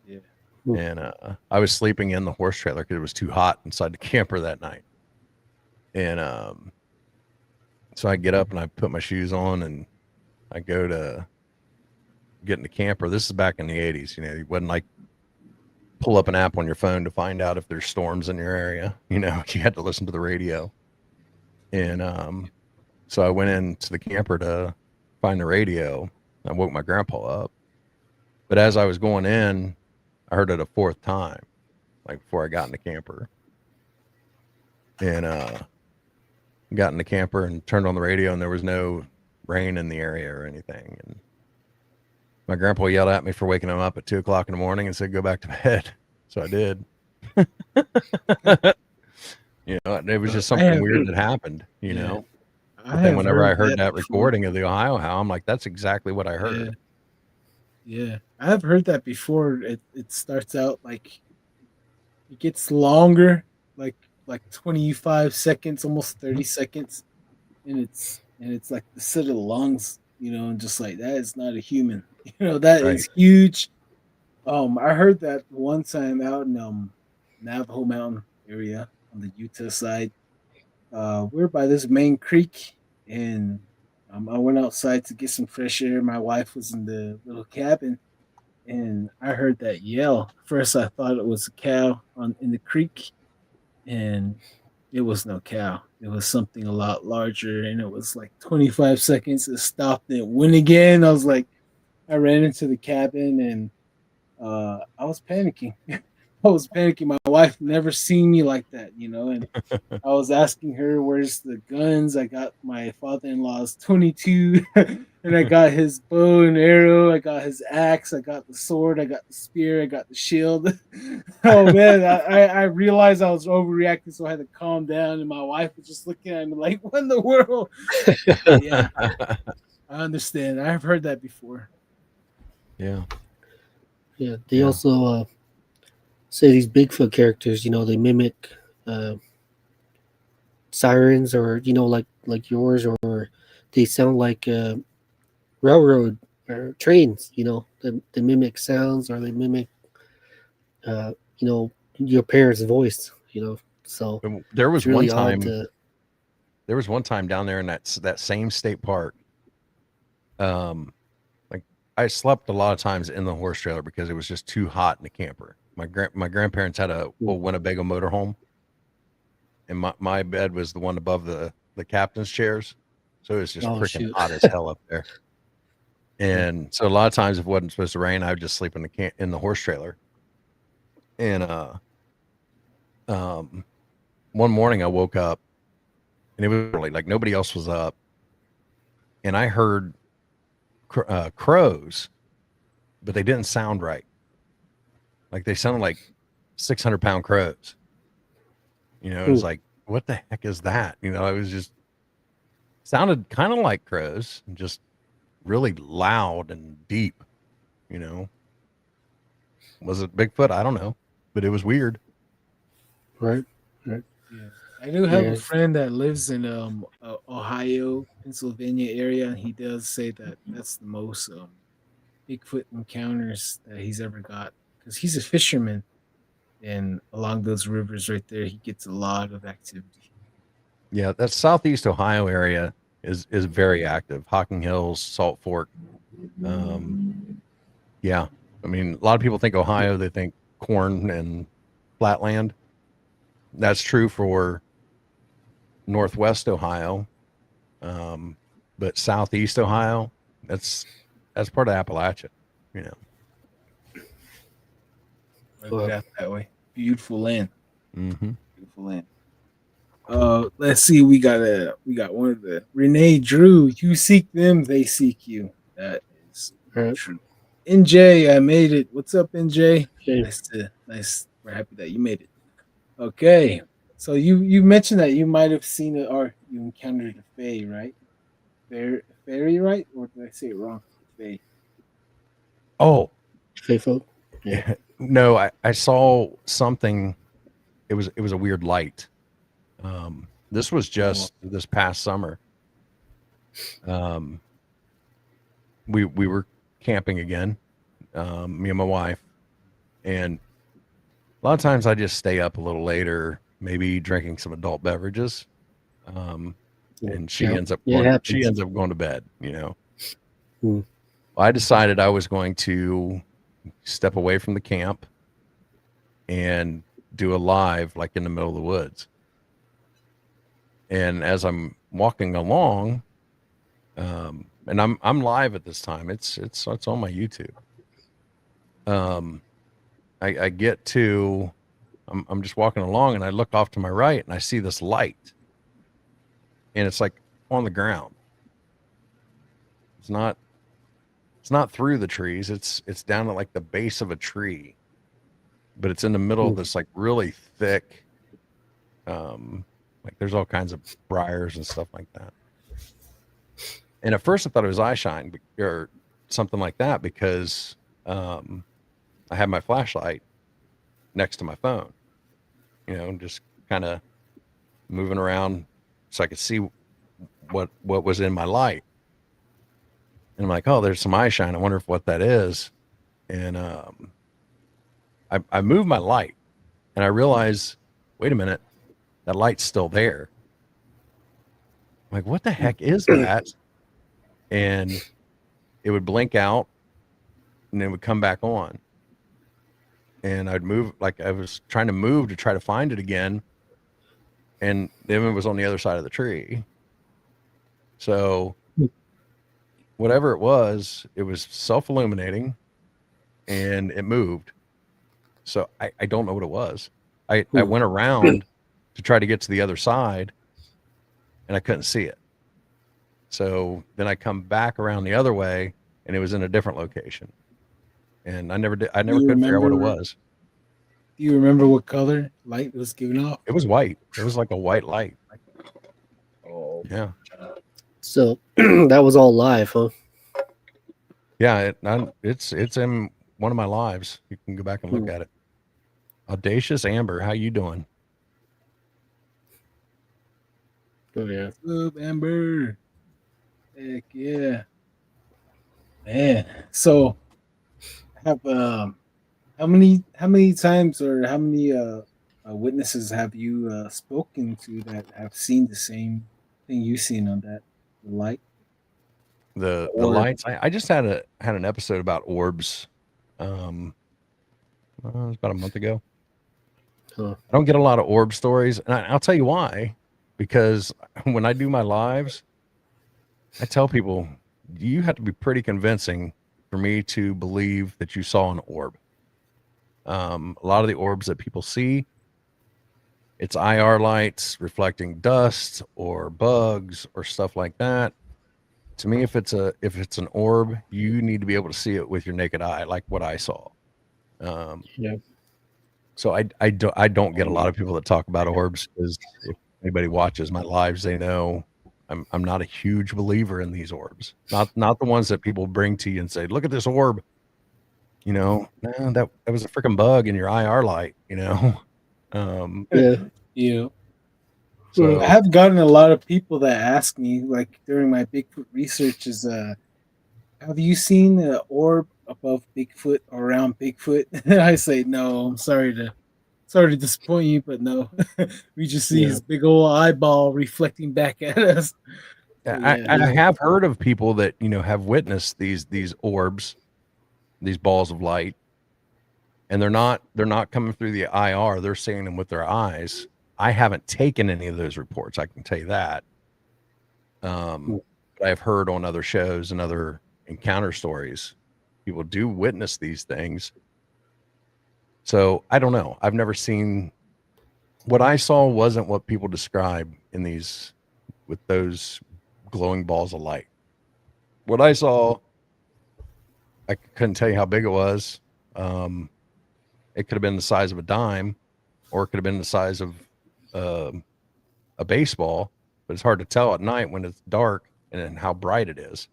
Yeah. And I was sleeping in the horse trailer because it was too hot inside the camper that night. And so I get up and I put my shoes on, and I go to get in the camper. This is back in the 80s. It wasn't like pull up an app on your phone to find out if there's storms in your area. You had to listen to the radio. And so I went into the camper to find the radio. I woke my grandpa up. But as I was going in, I heard it a fourth time, like before I got in the camper. And got in the camper and turned on the radio, and there was no rain in the area or anything. And my grandpa yelled at me for waking him up at 2:00 in the morning and said, go back to bed. So I did. It was just something weird that happened, But then whenever I heard that recording of the Ohio Howl, I'm like, that's exactly what I heard. Yeah. I have heard that before. It starts out like it gets longer, like 25 seconds, almost 30 seconds. And it's like the set of the lungs, and just like that is not a human. That Right. is huge. I heard that one time out in Navajo Mountain area on the Utah side. We're by this main creek, and I went outside to get some fresh air. My wife was in the little cabin, and I heard that yell. First, I thought it was a cow in the creek, and it was no cow. It was something a lot larger, and it was like 25 seconds. It stopped and it went again. I was like, I ran into the cabin, and I was panicking. I was panicking. My wife never seen me like that, and I was asking her, where's the guns? I got my father-in-law's 22, and I got his bow and arrow. I got his axe. I got the sword. I got the spear. I got the shield. Oh, man. I realized I was overreacting, so I had to calm down, and my wife was just looking at me like, what in the world? Yeah, I understand. I've heard that before. Yeah. Yeah, they also say these Bigfoot characters, they mimic sirens, or like yours, or they sound like railroad or trains. They mimic sounds, or they mimic, your parents' voice. So There was it's really one odd time. to. There was one time down there in that same state park. Like I slept a lot of times in the horse trailer because it was just too hot in the camper. My grandparents had a old Winnebago motorhome, and my bed was the one above the captain's chairs, so it was just freaking hot as hell up there. And so a lot of times, if it wasn't supposed to rain, I would just sleep in the horse trailer. And one morning I woke up, and it was early, like nobody else was up, and I heard crows, but they didn't sound right. Like they sounded like 600-pound crows. It was like, what the heck is that? It was just sounded kind of like crows, just really loud and deep. Was it Bigfoot? I don't know, but it was weird. Right. Yeah. I do have a friend that lives in Ohio, Pennsylvania area, and he does say that that's the most Bigfoot encounters that he's ever got, because he's a fisherman, and along those rivers right there, he gets a lot of activity. Yeah, that southeast Ohio area is very active. Hocking Hills, Salt Fork. Yeah, I mean, a lot of people think Ohio, they think corn and flatland. That's true for Northwest Ohio, but Southeast Ohio, that's part of Appalachia. That way, beautiful land. Mm-hmm. Beautiful land. Let's see. We got one of the Renee Drew. You seek them, they seek you. That is true. NJ, I made it. What's up, NJ? Nice. We're happy that you made it. Okay. So you mentioned that you might have seen it, or you encountered a fae, right? Fairy, right? Or did I say it wrong? Fae. Oh, fae folk. Yeah. No, I saw something. It was a weird light. This was just this past summer. We were camping again, me and my wife, and a lot of times I just stay up a little later, maybe drinking some adult beverages, and she ends up going to bed. Well, I decided I was going to step away from the camp and do a live, like in the middle of the woods. And as I'm walking along, and I'm live at this time. It's on my YouTube. I get to, I'm just walking along, and I look off to my right, and I see this light, and it's like on the ground. It's not through the trees. It's down at like the base of a tree, but it's in the middle of this like really thick, like there's all kinds of briars and stuff like that. And at first I thought it was eye shine or something like that, because I had my flashlight next to my phone, just kind of moving around so I could see what was in my light. And I'm like, oh, there's some eye shine. I wonder what that is. And I move my light, and I realize, wait a minute, that light's still there. I'm like, what the heck is that? And it would blink out, and it would come back on. And I'd move, like I was trying to move to try to find it again, and then it was on the other side of the tree. So whatever it was self-illuminating, and it moved. So I don't know what it was. I went around to try to get to the other side, and I couldn't see it. So then I come back around the other way, and it was in a different location. And I never could figure out what it was. Do you remember what color light was giving off? It was white. It was like a white light. Oh, yeah. So that was all live, huh? Yeah, it's in one of my lives. You can go back and look at it. Audacious Amber, how you doing? Oh yeah. What's up, Amber? Heck yeah. Man, so have how many times or how many witnesses have you spoken to that have seen the same thing you seen on that light? The Or lights. I just had an episode about orbs. It was about a month ago. Huh. I don't get a lot of orb stories, and I'll tell you why. Because when I do my lives, I tell people you have to be pretty convincing for me to believe that you saw an orb. A lot of the orbs that people see, it's IR lights reflecting dust or bugs or stuff like that. To me, if it's an orb, you need to be able to see it with your naked eye, like what I saw. Yeah. So I don't get a lot of people that talk about orbs, because if anybody watches my lives, they know I'm not a huge believer in these orbs. Not the ones that people bring to you and say, "Look at this orb." No, that was a freaking bug in your IR light. Yeah. yeah. Well, I So have gotten a lot of people that ask me, like during my Bigfoot research, is have you seen an orb above Bigfoot or around Bigfoot? I say no. I'm sorry to disappoint you, but no. We just see yeah. his big old eyeball reflecting back at us. So, I, yeah. I have heard of people that have witnessed these orbs, these balls of light, and they're not coming through the IR. They're seeing them with their eyes. I haven't taken any of those reports. I can tell you that. But I've heard on other shows and other encounter stories, people do witness these things. So I don't know. I've never seen what I saw wasn't what people describe in these with those glowing balls of light. What I saw, I couldn't tell you how big it was. It could have been the size of a dime, or it could have been the size of a baseball, but it's hard to tell at night when it's dark and then how bright it is.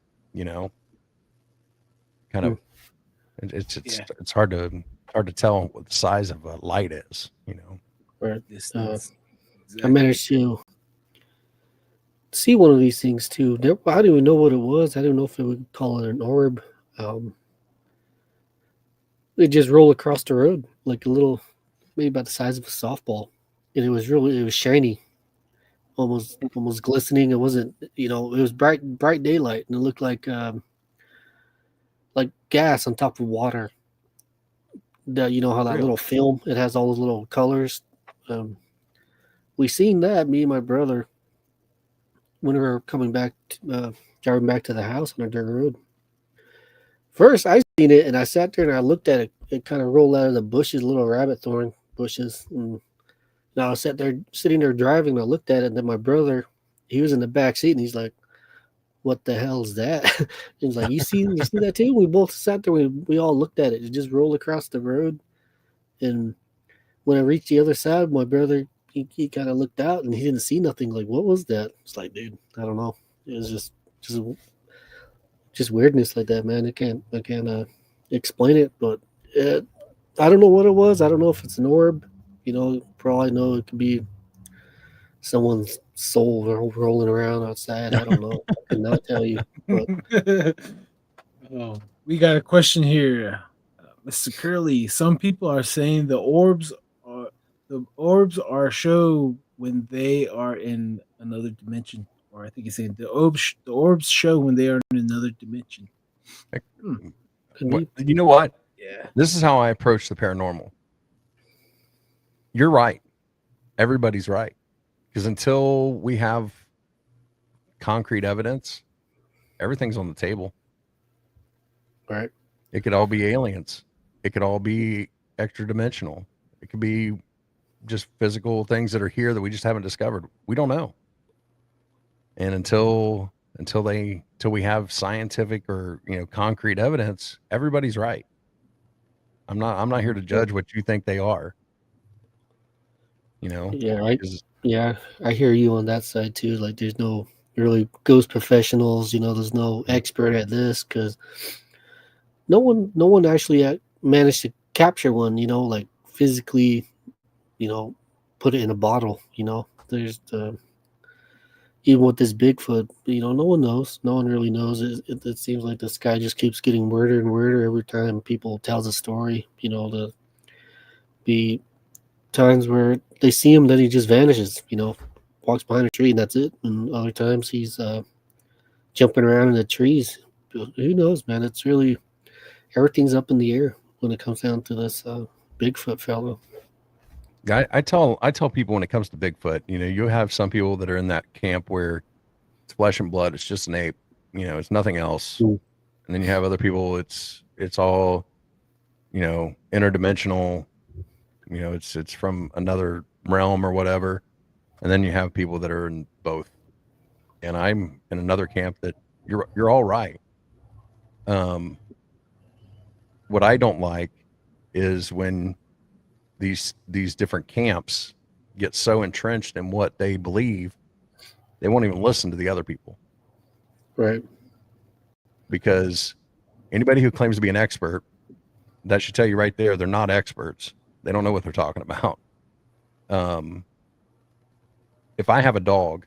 Kind of, it's hard to tell what the size of a light is. Right. Distance. I managed to see one of these things too. I didn't even know what it was. I didn't know if it would call it an orb. It just rolled across the road like a little, maybe about the size of a softball, and it was shiny, almost glistening. It wasn't, it was bright daylight, and it looked like gas on top of water. How that Really? little film, it has all those little colors. We seen that, me and my brother, when we were coming back, driving back to the house on a dirt road. First, I seen it, and I sat there and I looked at it. It kind of rolled out of the bushes, little rabbit thorn bushes. And I was sitting there driving, and I looked at it, and then my brother, he was in the back seat, and he's like, "What the hell is that?" He was like, you see that too?" We both sat there. We all looked at it. It just rolled across the road, and when I reached the other side, my brother, he kind of looked out, and he didn't see nothing. Like, what was that? It's like, dude, I don't know. It was just weirdness like that, man. I can't explain it, but I don't know what it was. I don't know if it's an orb. Probably know it could be someone's soul rolling around outside. I don't know. I could not tell you. But Oh, we got a question here, Mr. Curly. Some people are saying the orbs are show when they are in another dimension, or I think he's saying the orbs show when they are in another dimension. could be. You know what? Yeah. This is how I approach the paranormal. You're right. Everybody's right. Because until we have concrete evidence, everything's on the table. Right. It could all be aliens. It could all be extra dimensional. It could be just physical things that are here that we just haven't discovered. We don't know. And until we have scientific or concrete evidence, everybody's right. I'm not here to judge what you think they are. Yeah, I hear you on that side too. Like, there's no really ghost professionals. There's no expert at this, because no one actually managed to capture one. Like physically, put it in a bottle. There's even with this Bigfoot, no one knows. No one really knows. It seems like this guy just keeps getting weirder and weirder every time people tells a story. To be times where they see him, then he just vanishes. Walks behind a tree and that's it. And other times he's jumping around in the trees. Who knows, man? It's really everything's up in the air when it comes down to this Bigfoot fellow. I tell people when it comes to Bigfoot, you have some people that are in that camp where it's flesh and blood, it's just an ape, it's nothing else. And then you have other people, it's all, interdimensional, it's from another realm or whatever. And then you have people that are in both. And I'm in another camp that you're all right. What I don't like is when these different camps get so entrenched in what they believe, they won't even listen to the other people. Right. Because anybody who claims to be an expert, that should tell you right there, they're not experts. They don't know what they're talking about. If I have a dog,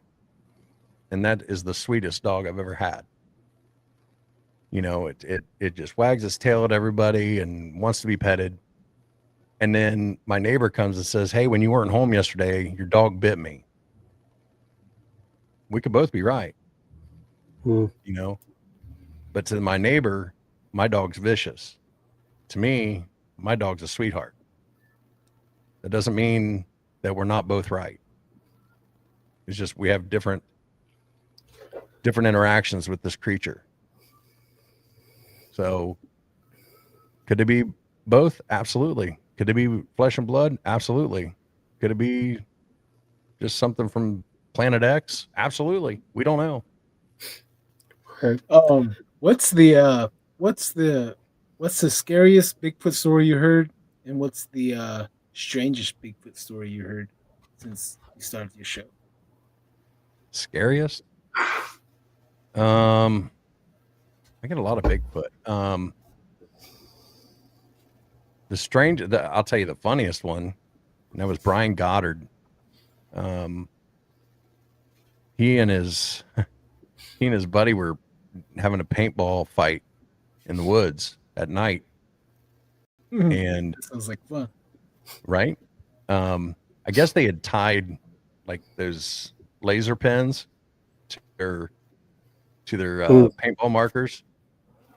and that is the sweetest dog I've ever had, it just wags its tail at everybody and wants to be petted. And then my neighbor comes and says, "Hey, when you weren't home yesterday, your dog bit me." We could both be right, but to my neighbor, my dog's vicious. To me, my dog's a sweetheart. That doesn't mean that we're not both right. It's just we have different interactions with this creature. So could it be both? Absolutely. Could it be flesh and blood? Absolutely. Could it be just something from Planet X? Absolutely. We don't know. What's the scariest Bigfoot story you heard, and what's the strangest Bigfoot story you heard since you started your show? Scariest? I get a lot of Bigfoot. I'll tell you the funniest one, and that was Brian Goddard. He and his buddy were having a paintball fight in the woods at night. And that sounds like fun. Right? I guess they had tied like those laser pens to their paintball markers.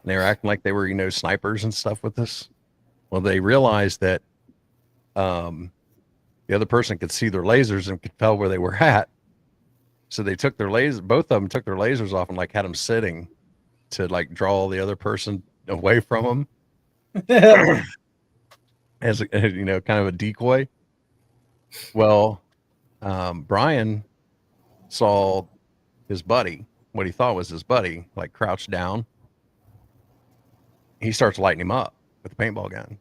And they were acting like they were, snipers and stuff with this. Well, they realized that the other person could see their lasers and could tell where they were at. So they took their lasers, both of them took their lasers off and like had them sitting to like draw the other person away from them. As kind of a decoy. Well, Brian saw his buddy, what he thought was his buddy, like crouched down. He starts lighting him up with a paintball gun.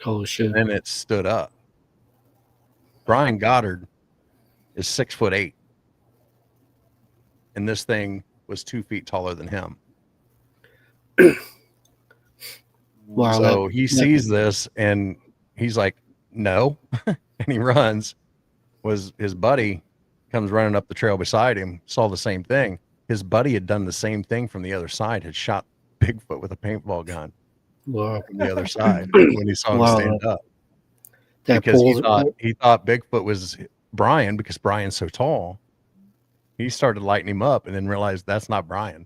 Oh shit! And then it stood up. Brian Goddard is 6'8", and this thing was 2 feet taller than him. Wow! So he sees this and he's like, "No," and he runs. Was his buddy comes running up the trail beside him, saw the same thing. His buddy had done the same thing from the other side, had shot Bigfoot with a paintball gun. Wow. From the other side when he saw him stand up. Because he thought Bigfoot was Brian because Brian's so tall. He started lighting him up and then realized that's not Brian.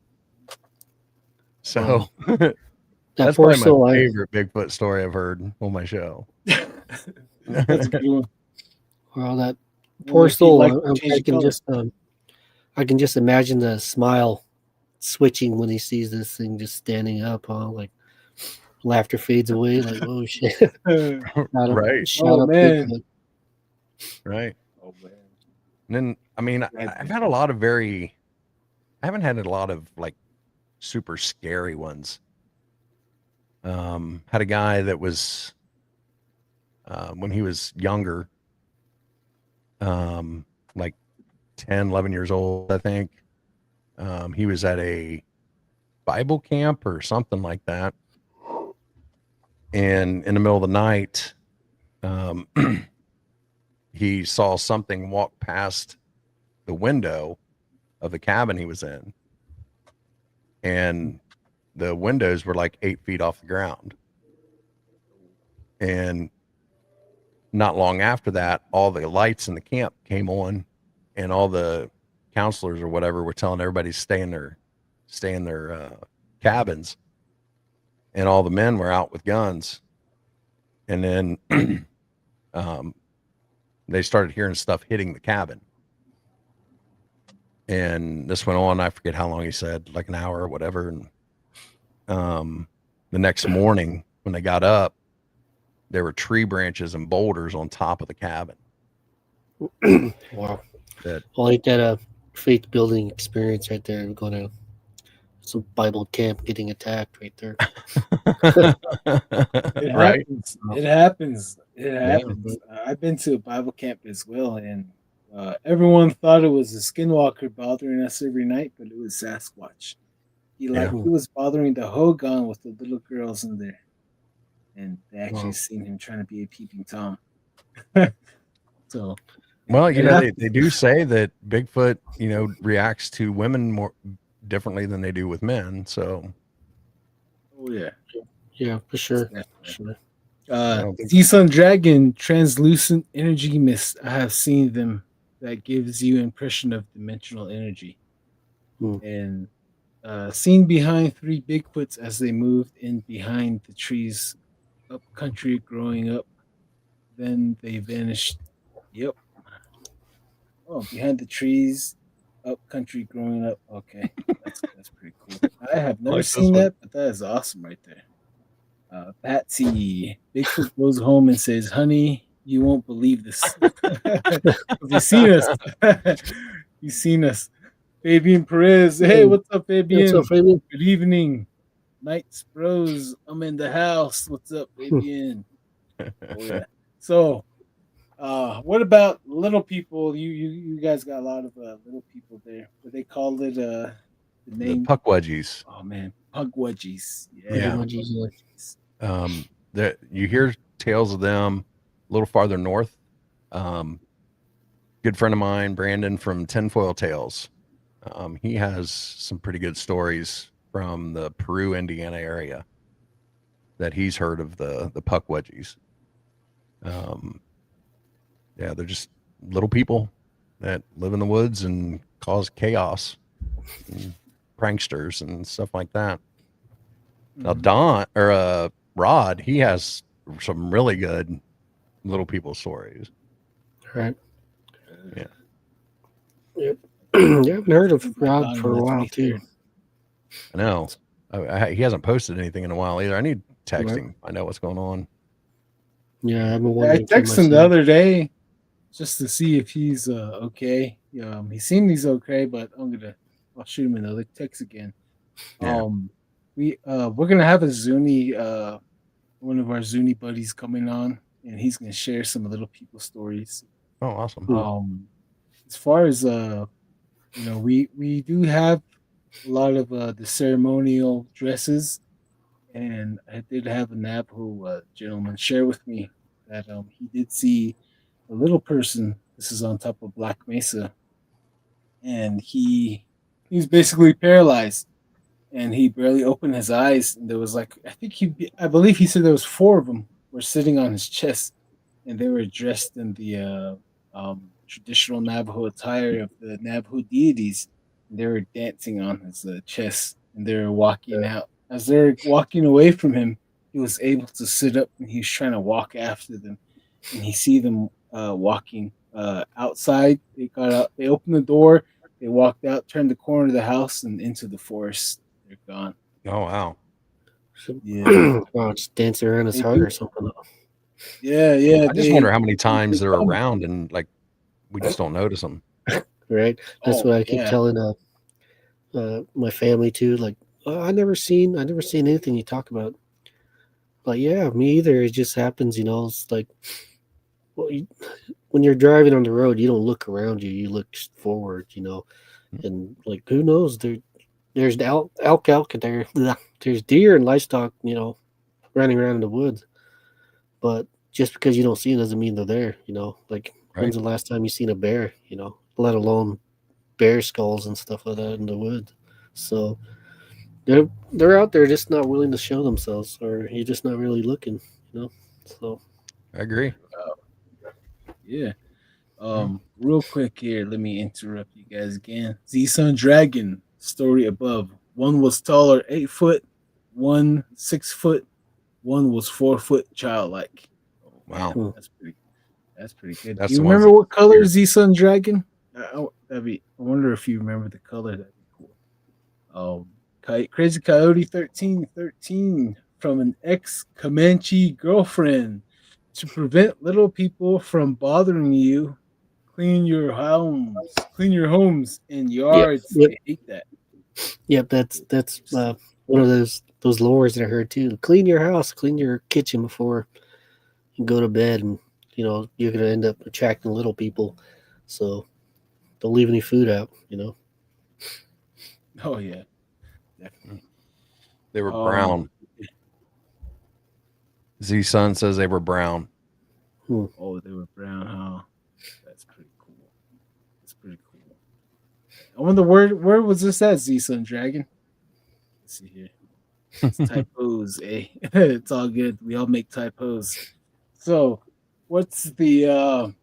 So that's probably my favorite Bigfoot story I've heard on my show. That's a good one. Well, that poor soul. I can just imagine the smile switching when he sees this thing just standing up. Like laughter fades away. Like, oh shit! Right. Oh man. Right. Oh man. And then I've had a lot of I haven't had a lot of like super scary ones. Had a guy that was when he was younger, like 10, 11 years old, I think. He was at a Bible camp or something like that. And in the middle of the night, he saw something walk past the window of the cabin he was in, and the windows were like 8 feet off the ground. And not long after that, all the lights in the camp came on, and all the counselors or whatever were telling everybody to stay in their cabins, and all the men were out with guns. And then they started hearing stuff hitting the cabin, and this went on, I forget how long he said, like an hour or whatever. And the next morning when they got up, there were tree branches and boulders on top of the cabin. Wow. Well, ain't that a faith building experience right there? Going to some Bible camp, getting attacked right there. It Right. happens. It happens. It happens. I've been to a Bible camp as well, and everyone thought it was a skinwalker bothering us every night, but it was Sasquatch. He was bothering the Hogan with the little girls in there, and they actually seen him trying to be a peeping Tom. So, well, you know, they do say that Bigfoot, you know, reacts to women more differently than they do with men. So, oh yeah, yeah, for sure. Sure. Sea Sun Dragon translucent energy mist. I have seen them. That gives you impression of dimensional energy, and seen behind 3 Bigfoots as they moved in behind the trees, up country growing up. Then they vanished. Yep. Oh, behind the trees, up country growing up. Okay, that's pretty cool. I have never seen that, but that is awesome right there. Patsy, Bigfoot goes home and says, "Honey, you won't believe this. You've seen us. You've seen us." Fabian Perez. Hey, what's up, Fabian? What's up, Fabian? Good evening. Nights Bros. I'm in the house. What's up, Fabian? Oh, yeah. So, what about little people? You guys got a lot of little people there. What they call it? The name? The Puckwudgies. Oh man, Puckwudgies. Yeah. You hear tales of them a little farther north. Good friend of mine, Brandon from Tinfoil Tales. He has some pretty good stories from the Peru, Indiana area that he's heard of the Puckwudgies. Yeah, they're just little people that live in the woods and cause chaos, and pranksters and stuff like that. Now, Rod, he has some really good little people stories. Right. Yeah. Yep. You haven't heard of Rod for a while too. I know. He hasn't posted anything in a while either. I need to text him. I know what's going on. Yeah, I texted him the other day just to see if he's okay. He seemed he's okay, but I'll shoot him another text again. Yeah. We're gonna have a Zuni, one of our Zuni buddies coming on, and he's gonna share some little people stories. Oh, awesome. As far as we do have a lot of the ceremonial dresses, and I did have a Navajo gentleman share with me that he did see a little person. This is on top of Black Mesa, and he was basically paralyzed, and he barely opened his eyes. And there was I believe he said there was 4 of them were sitting on his chest, and they were dressed in the traditional Navajo attire of the Navajo deities. They were dancing on his chest, and they were walking out. As they're walking away from him, he was able to sit up, and he was trying to walk after them. And he see them walking outside. They got out. They opened the door. They walked out, turned the corner of the house, and into the forest. They're gone. Oh wow! Yeah. Oh, just dancing around his heart or something. Yeah. I just wonder how many times they're around and we just don't notice them. Right. That's what I keep telling my family too. Like, I never seen anything you talk about. Like, yeah, me either. It just happens, It's like, when you're driving on the road, you don't look around you. You look forward, and like, who knows? There's elk there. There's deer and livestock, running around in the woods. But just because you don't see them doesn't mean they're there, Like, when's the last time you seen a bear, let alone bear skulls and stuff like that in the woods. So they're out there just not willing to show themselves, or you're just not really looking, you know. So I agree. Yeah. Real quick here, let me interrupt you guys again. Z-Sun Dragon story above. One was taller, 8 foot. One 6 foot. One was 4 foot, childlike. Oh, Wow. man, that's pretty good. That's Do you the ones remember what color weird. Z-Sun Dragon? I wonder if you remember the color. That'd be cool. Crazy Coyote 1313 from an ex Comanche girlfriend to prevent little people from bothering you. Clean your homes and yards. Yep. I hate that. Yep, that's one of those lores that I heard too. Clean your house, clean your kitchen before you go to bed, and you know you're gonna end up attracting little people. So don't leave any food out. You know. Oh yeah, definitely. They were brown. Z-Sun says they were brown. Oh, they were brown, huh? That's pretty cool. That's pretty cool. I wonder where was this at, Z-Sun Dragon? Let's see here. It's typos, eh? It's all good. We all make typos. So, what's the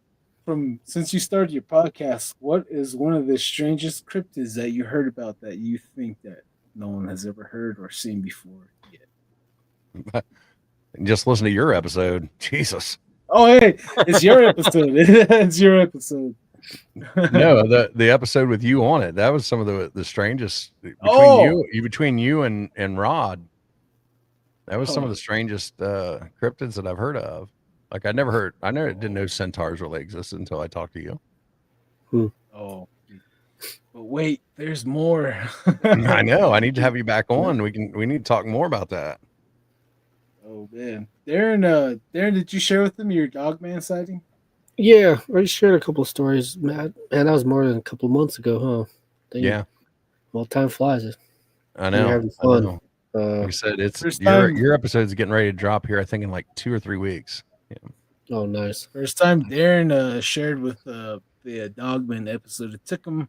from since you started your podcast, what is one of the strangest cryptids that you heard about that you think that no one has ever heard or seen before yet? Just listen to your episode. Jesus. Oh, hey, it's your episode. It's your episode. No, the episode with you on it. That was some of the strangest between you and Rod. That was some of the strangest cryptids that I've heard of. Like I never didn't know centaurs really existed until I talked to you. Oh, but wait, there's more. I know. I need to have you back on. We need to talk more about that. Oh man, Darren, did you share with them your Dogman sighting? Yeah, I shared a couple of stories, man. And that was more than a couple of months ago, huh? Yeah. Well, time flies. I know. You're having fun. I know. Like I said, it's time, your episode's getting ready to drop here. I think in like 2 or 3 weeks. Yeah. Oh, nice. First time Darren shared with the Dogman episode. It took him.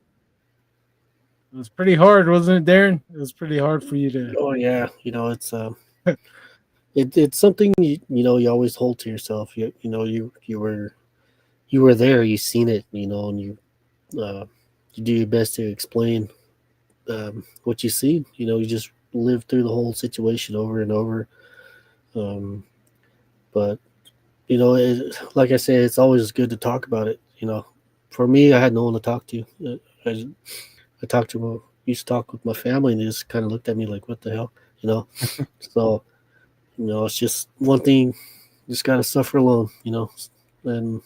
It was pretty hard, wasn't it, Darren? It was pretty hard for you to. Oh yeah, you know it's it's something you always hold to yourself. You were there, you seen it, and you do your best to explain what you see. You just live through the whole situation over and over. But like I said, it's always good to talk about it. For me, I had no one to talk to. I talked to used to talk with my family, and they just kind of looked at me like, "What the hell?" So it's just one thing. You just gotta suffer alone, and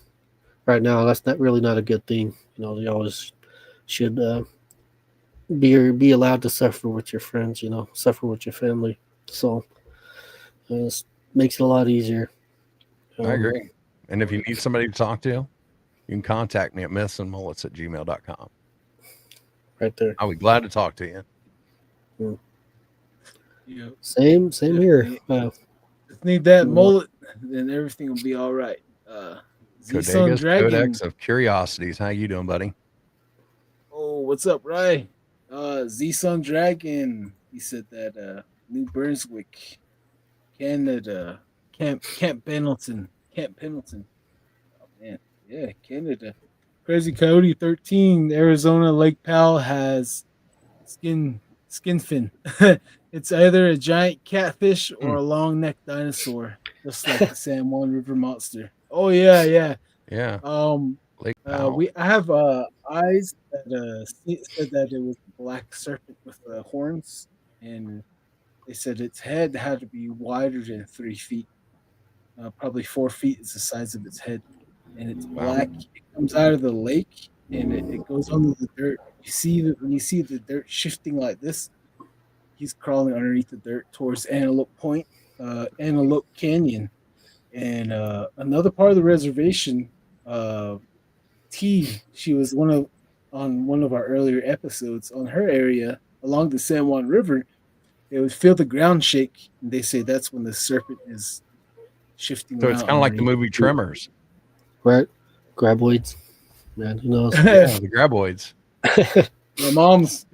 right now that's not a good thing. You always should be allowed to suffer with your friends, suffer with your family. So it makes it a lot easier. I agree. And if you need somebody to talk to, you can contact me at mythsandmullets@gmail.com. Right there. I'll be glad to talk to you. Yeah. Same here. Just need that mullet, then everything will be all right. Z-Sun Dragon. Codex of Curiosities. How you doing, buddy? Oh, what's up, Ray? Z-Sun Dragon. He said that New Brunswick, Canada, Camp Pendleton. Oh man, yeah, Canada. Crazy Coyote 13, Arizona Lake Powell has skin fin. It's either a giant catfish or a long necked dinosaur, just like the San Juan River monster. Oh yeah. Yeah. I have eyes that said that it was a black serpent with horns, and they said its head had to be wider than 3 feet. Probably 4 feet is the size of its head, and it's black. It comes out of the lake, and it goes under the dirt. When you see the dirt shifting like this, he's crawling underneath the dirt towards Antelope Point, Antelope Canyon, and another part of the reservation. She was on one of our earlier episodes on her area along the San Juan River. They would feel the ground shake, and they say that's when the serpent is shifting. So it's kind of like the movie Tremors, right? Graboids, man. Who knows? Yeah, the graboids. My mom's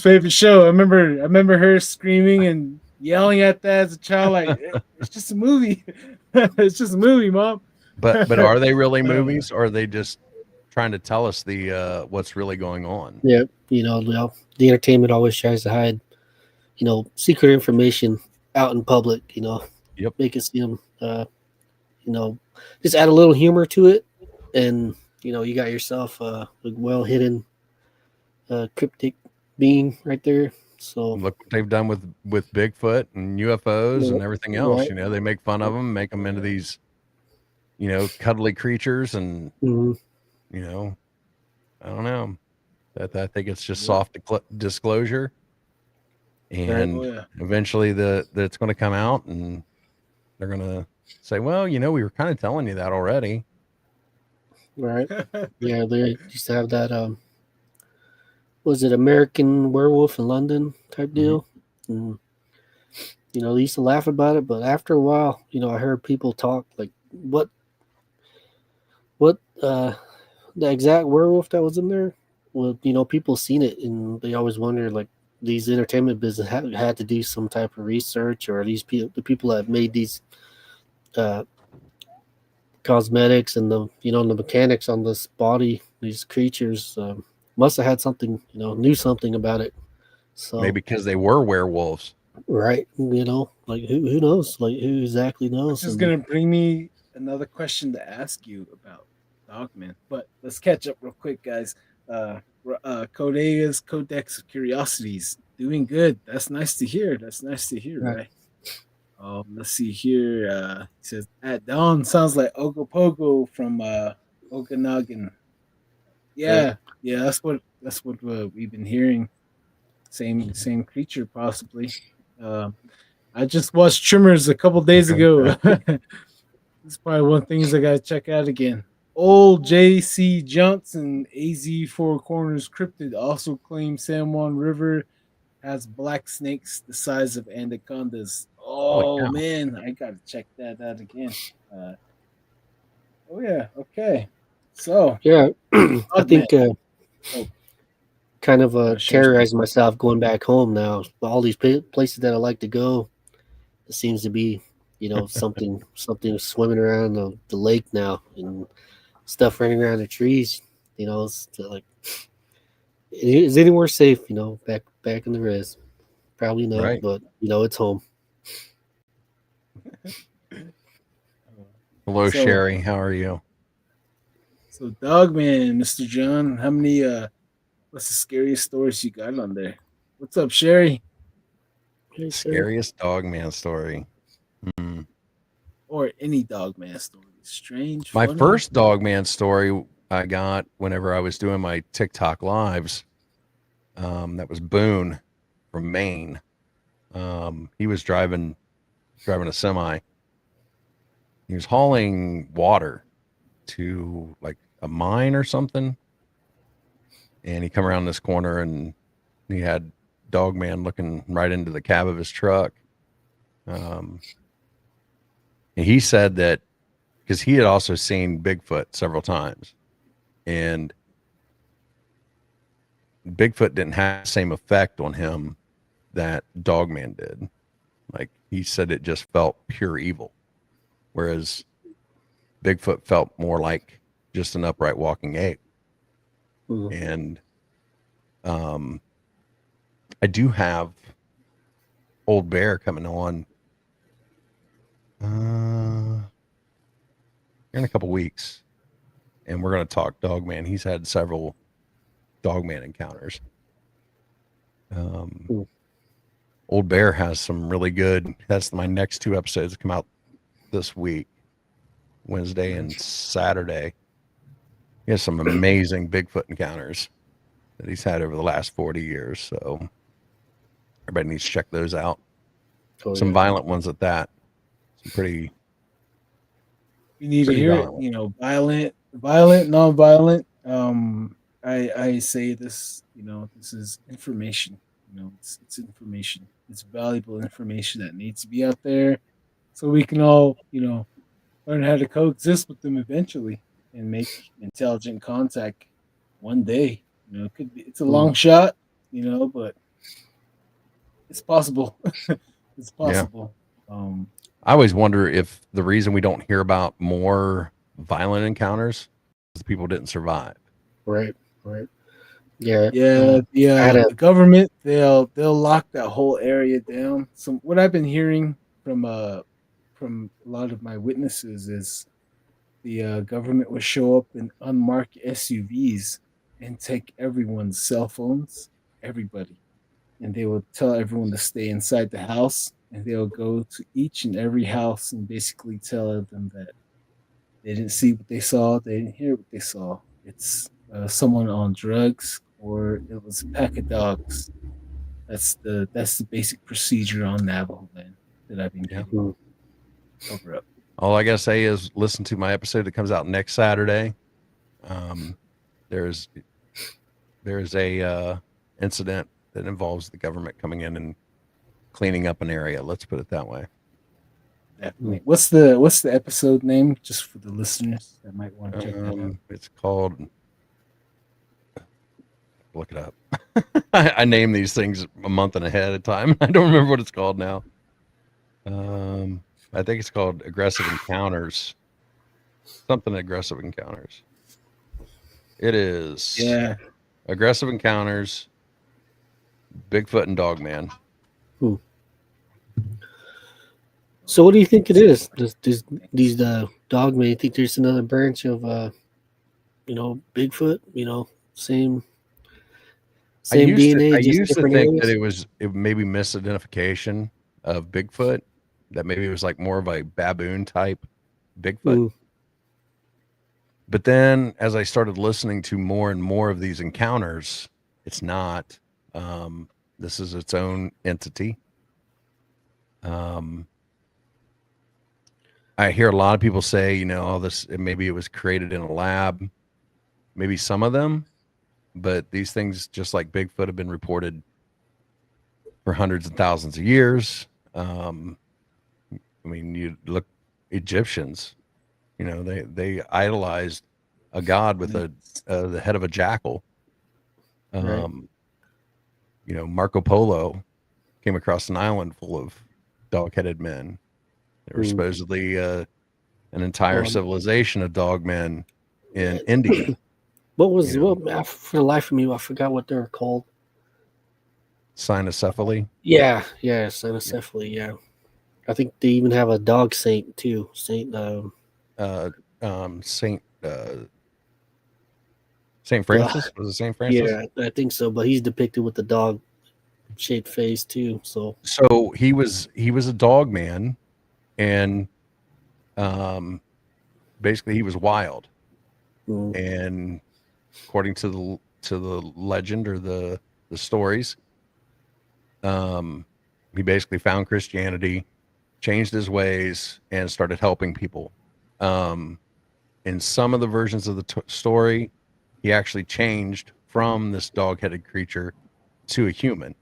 favorite show. I remember her screaming and yelling at that as a child, like it's just a movie. It's just a movie, Mom. But are they really movies, or are they just trying to tell us the what's really going on? Yeah, the entertainment always tries to hide, secret information out in public. Yep. Make it seem, just add a little humor to it, and you got yourself a well hidden cryptic being right there. So Look what they've done with Bigfoot and UFOs and everything else. Right. They make fun of them, make them into these, cuddly creatures, and Mhm. I don't know. I think it's just soft disclosure, and eventually it's going to come out, and they're going to say, "Well, we were kind of telling you that already." Right. Yeah, they used to have that. Was it American Werewolf in London type deal? And, they used to laugh about it, but after a while, I heard people talk like, what, the exact werewolf that was in there? Well, people seen it, and they always wonder, like, these entertainment business had to do some type of research, or the people that made these cosmetics and the mechanics on this body, these creatures, must have had something, knew something about it. So Maybe because they were werewolves. right, like who knows, like who exactly knows. This is gonna bring me another question to ask you about Dogman, but let's catch up real quick, guys. Codea's Codex of Curiosities doing good. That's nice to hear. Right? Let's see here. He says at dawn sounds like Ogopogo from Okanagan. Yeah, that's what we've been hearing. Same creature possibly. I just watched Trimmers a couple days ago. It's probably one of the things I gotta check out again. Old J.C. Johnson, AZ Four Corners Cryptid, also claims San Juan River has black snakes the size of anacondas. Oh man, I gotta check that out again. Okay. So yeah, I think kind of terrorizing myself going back home now. All these places that I like to go, it seems to be something swimming around the lake now, and stuff running around the trees. It's like, is anywhere safe? Back in the res, probably not, Right. but it's home. Hello, Sherry. How are you? So, Dogman, Mr. John, how many? What's the scariest stories you got on there? What's up, Sherry? Hey, Scariest Dogman story. Or any Dogman story. Strange. My funny? first Dogman story I got whenever I was doing my TikTok lives. That was Boone from Maine. He was driving a semi. He was hauling water to like a mine or something. And he come around this corner and he had Dogman looking right into the cab of his truck. And he said that because he had also seen Bigfoot several times, and Bigfoot didn't have the same effect on him that Dogman did. Like, he said it just felt pure evil, whereas Bigfoot felt more like just an upright walking ape. And I do have Old Bear coming on in a couple weeks, and we're going to talk Dogman. He's had several Dogman encounters. Old Bear has some really good. That's my next two episodes come out this week, Wednesday and Saturday. He has some amazing Bigfoot encounters that he's had over the last 40 years. So everybody needs to check those out. Some violent ones at that. Some pretty. You need to hear it. Violent, non-violent. I say this. This is information. It's information. It's valuable information that needs to be out there, so we can all, learn how to coexist with them eventually and make intelligent contact one day. it could be. It's a long shot, but it's possible. It's possible. I always wonder if the reason we don't hear about more violent encounters is people didn't survive. Right. Yeah. The government they'll lock that whole area down. So what I've been hearing from a lot of my witnesses is the government will show up in unmarked SUVs and take everyone's cell phones, everybody, and they will tell everyone to stay inside the house, and they'll go to each and every house and basically tell them that they didn't see what they saw, they didn't hear what they saw. It's someone on drugs, or it was a pack of dogs. That's the basic procedure on Navajo land that I've been getting. Over up. All I gotta say is listen to my episode that comes out next Saturday. There's a incident that involves the government coming in and cleaning up an area. Let's put it that way. Definitely. What's the episode name, just for the listeners that might want to check that out? It's called. Look it up. I name these things a month and ahead of time. I don't remember what it's called now. I think it's called Aggressive Encounters. Something Aggressive Encounters. It is. Yeah. Aggressive Encounters, Bigfoot and Dogman. So what do you think it is? Does these Dogman, you think there's another branch of Bigfoot? Same DNA. I used to think that it maybe misidentification of Bigfoot. That maybe it was like more of a baboon type Bigfoot. But then as I started listening to more and more of these encounters, it's not. This is its own entity. I hear a lot of people say, maybe it was created in a lab. Maybe some of them, but these things, just like Bigfoot, have been reported for hundreds of thousands of years. You look, Egyptians, they idolized a god with the head of a jackal. Marco Polo came across an island full of dog-headed men. There were supposedly an entire civilization of dogmen in India. For the life of me, I forgot what they're called. Cynocephaly? Yeah, cynocephaly, yeah. I think they even have a dog saint too. Saint Francis? Was it Saint Francis? Yeah, I think so. But he's depicted with the dog-shaped face too. So he was a dog man, and basically he was wild. And according to the legend or the stories, he basically found Christianity, changed his ways, and started helping people. In some of the versions of the story, he actually changed from this dog-headed creature to a human.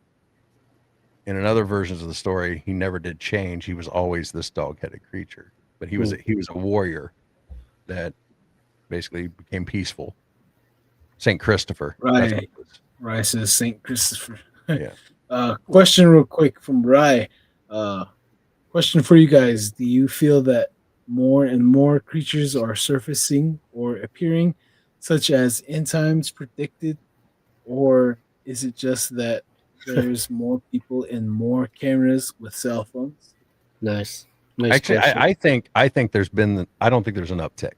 In other versions of the story, he never did change. He was always this dog-headed creature, but he was a warrior that basically became peaceful. Saint Christopher. Right. Rye says Saint Christopher. Yeah. Question real quick from Rye. Question for you guys. Do you feel that more and more creatures are surfacing or appearing, such as end times predicted? Or is it just that there's more people and more cameras with cell phones? Nice Actually, question. I think there's been, I don't think there's an uptick.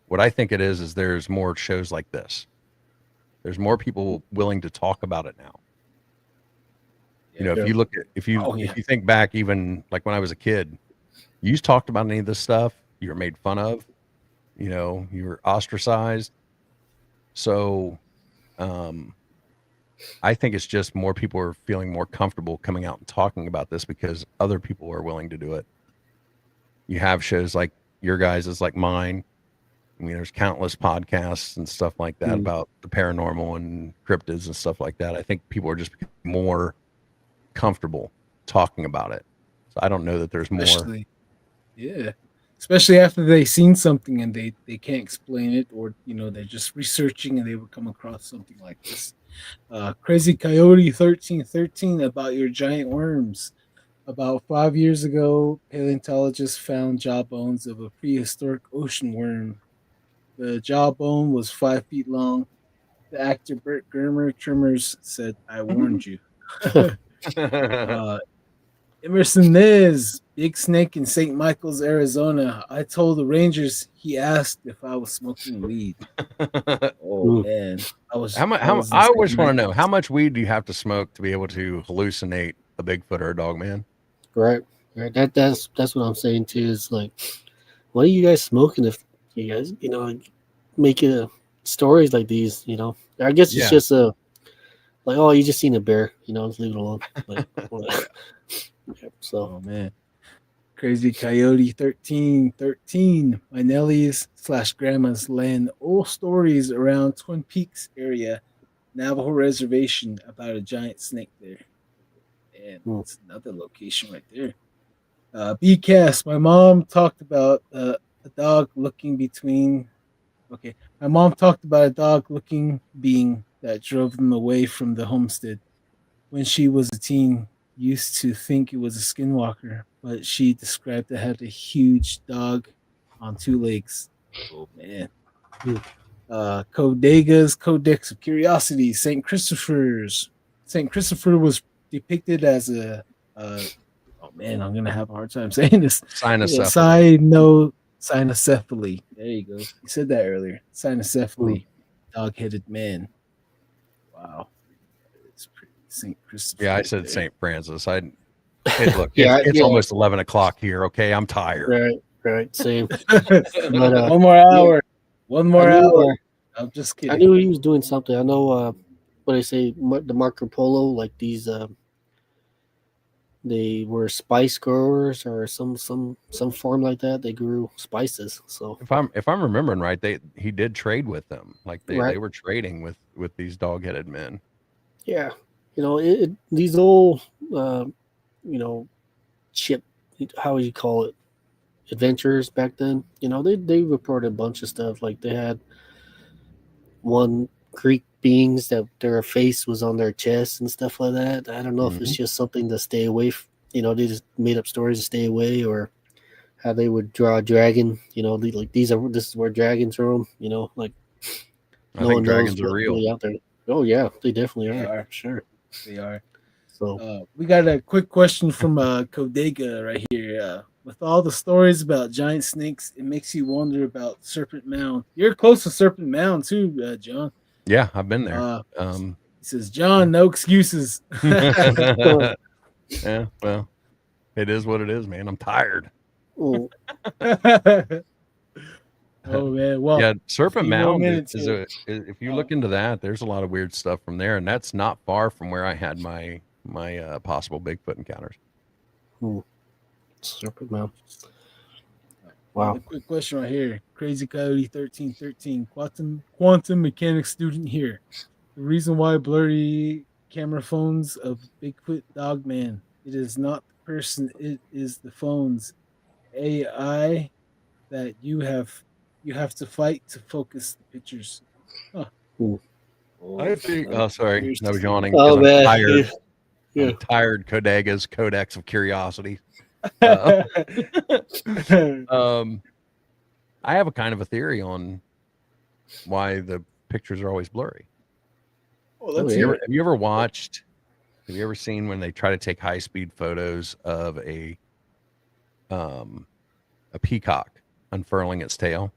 What I think it is there's more shows like this. There's more people willing to talk about it now. If you look at, if you think back, even like when I was a kid, you talked about any of this stuff, you were made fun of, you were ostracized. So, I think it's just more people are feeling more comfortable coming out and talking about this because other people are willing to do it. You have shows like your guys' is like mine. There's countless podcasts and stuff like that about the paranormal and cryptids and stuff like that. I think people are just more comfortable talking about it. So I don't know that there's more. Especially after they've seen something and they can't explain it, or they're just researching and they would come across something like this. Crazy Coyote 1313 about your giant worms. About 5 years ago, paleontologists found jawbones of a prehistoric ocean worm. The jawbone was 5 feet long. The actor Burt Germer Trimmers said, "I warned you." uh, Emerson Nez, Big Snake in St. Michael's, Arizona. I told the Rangers he asked if I was smoking weed. Oh man, I always want to know how much weed do you have to smoke to be able to hallucinate a Bigfoot or a dog man? Right. That's what I'm saying too. Is like, what are you guys smoking if you guys making stories like these? I guess it's just like, oh, you just seen a bear. Just leave it alone. Like, so. Oh man. Crazy Coyote 1313. My Nellies / grandmas land old stories around Twin Peaks area, Navajo Reservation, about a giant snake there. And it's another location right there. BCast. My mom talked about a dog looking between. Okay. My mom talked about a dog looking being that drove them away from the homestead. When she was a teen, used to think it was a skinwalker, but she described it had a huge dog on 2 legs. Oh man. Codega's Codex of Curiosity, St. Christopher's. St. Christopher was depicted as a oh man, I'm gonna have a hard time saying this. Cynocephaly. There you go. You said that earlier. Cynocephaly. Dog-headed man. Wow. It's pretty St. Christopher. Yeah, I said St. Francis. It's almost 11 o'clock here. Okay, I'm tired. Right. Same. But, one more hour. I'm just kidding. I knew he was doing something. I know what they say, the Marco Polo, like these they were spice growers or some form like that. They grew spices. So if I'm remembering right, he did trade with them. Like they were trading with these dog-headed men. Yeah, these old ship, how would you call it, adventurers back then. They reported a bunch of stuff. Like they had one Greek beings that their face was on their chest and stuff like that. I don't know if it's just something to stay away. They just made up stories to stay away, or how they would draw a dragon. Like this is where dragons are from. Like I think dragons are real. Really out there. Oh yeah, they definitely are. Sure, they are. So we got a quick question from Codega right here. With all the stories about giant snakes, it makes you wonder about Serpent Mound. You're close to Serpent Mound too, John. Yeah, I've been there. He says, John, no excuses. Yeah, well, it is what it is, man. I'm tired. Oh man, well, yeah, Serpent Mound if you look into that, there's a lot of weird stuff from there, and that's not far from where I had my possible Bigfoot encounters. Serpent Mound. Wow. A quick question right here. Crazy Coyote 1313, quantum mechanics student here. The reason why blurry camera phones of Bigfoot dog man. It is not the person, it is the phone's AI that you have to fight to focus the pictures. Huh. I think sorry, I was yawning. Oh I'm man. tired. Yeah. I'm tired. Codega's Codex of Curiosity. I have a kind of a theory on why the pictures are always blurry. Have you ever seen when they try to take high-speed photos of a peacock unfurling its tail?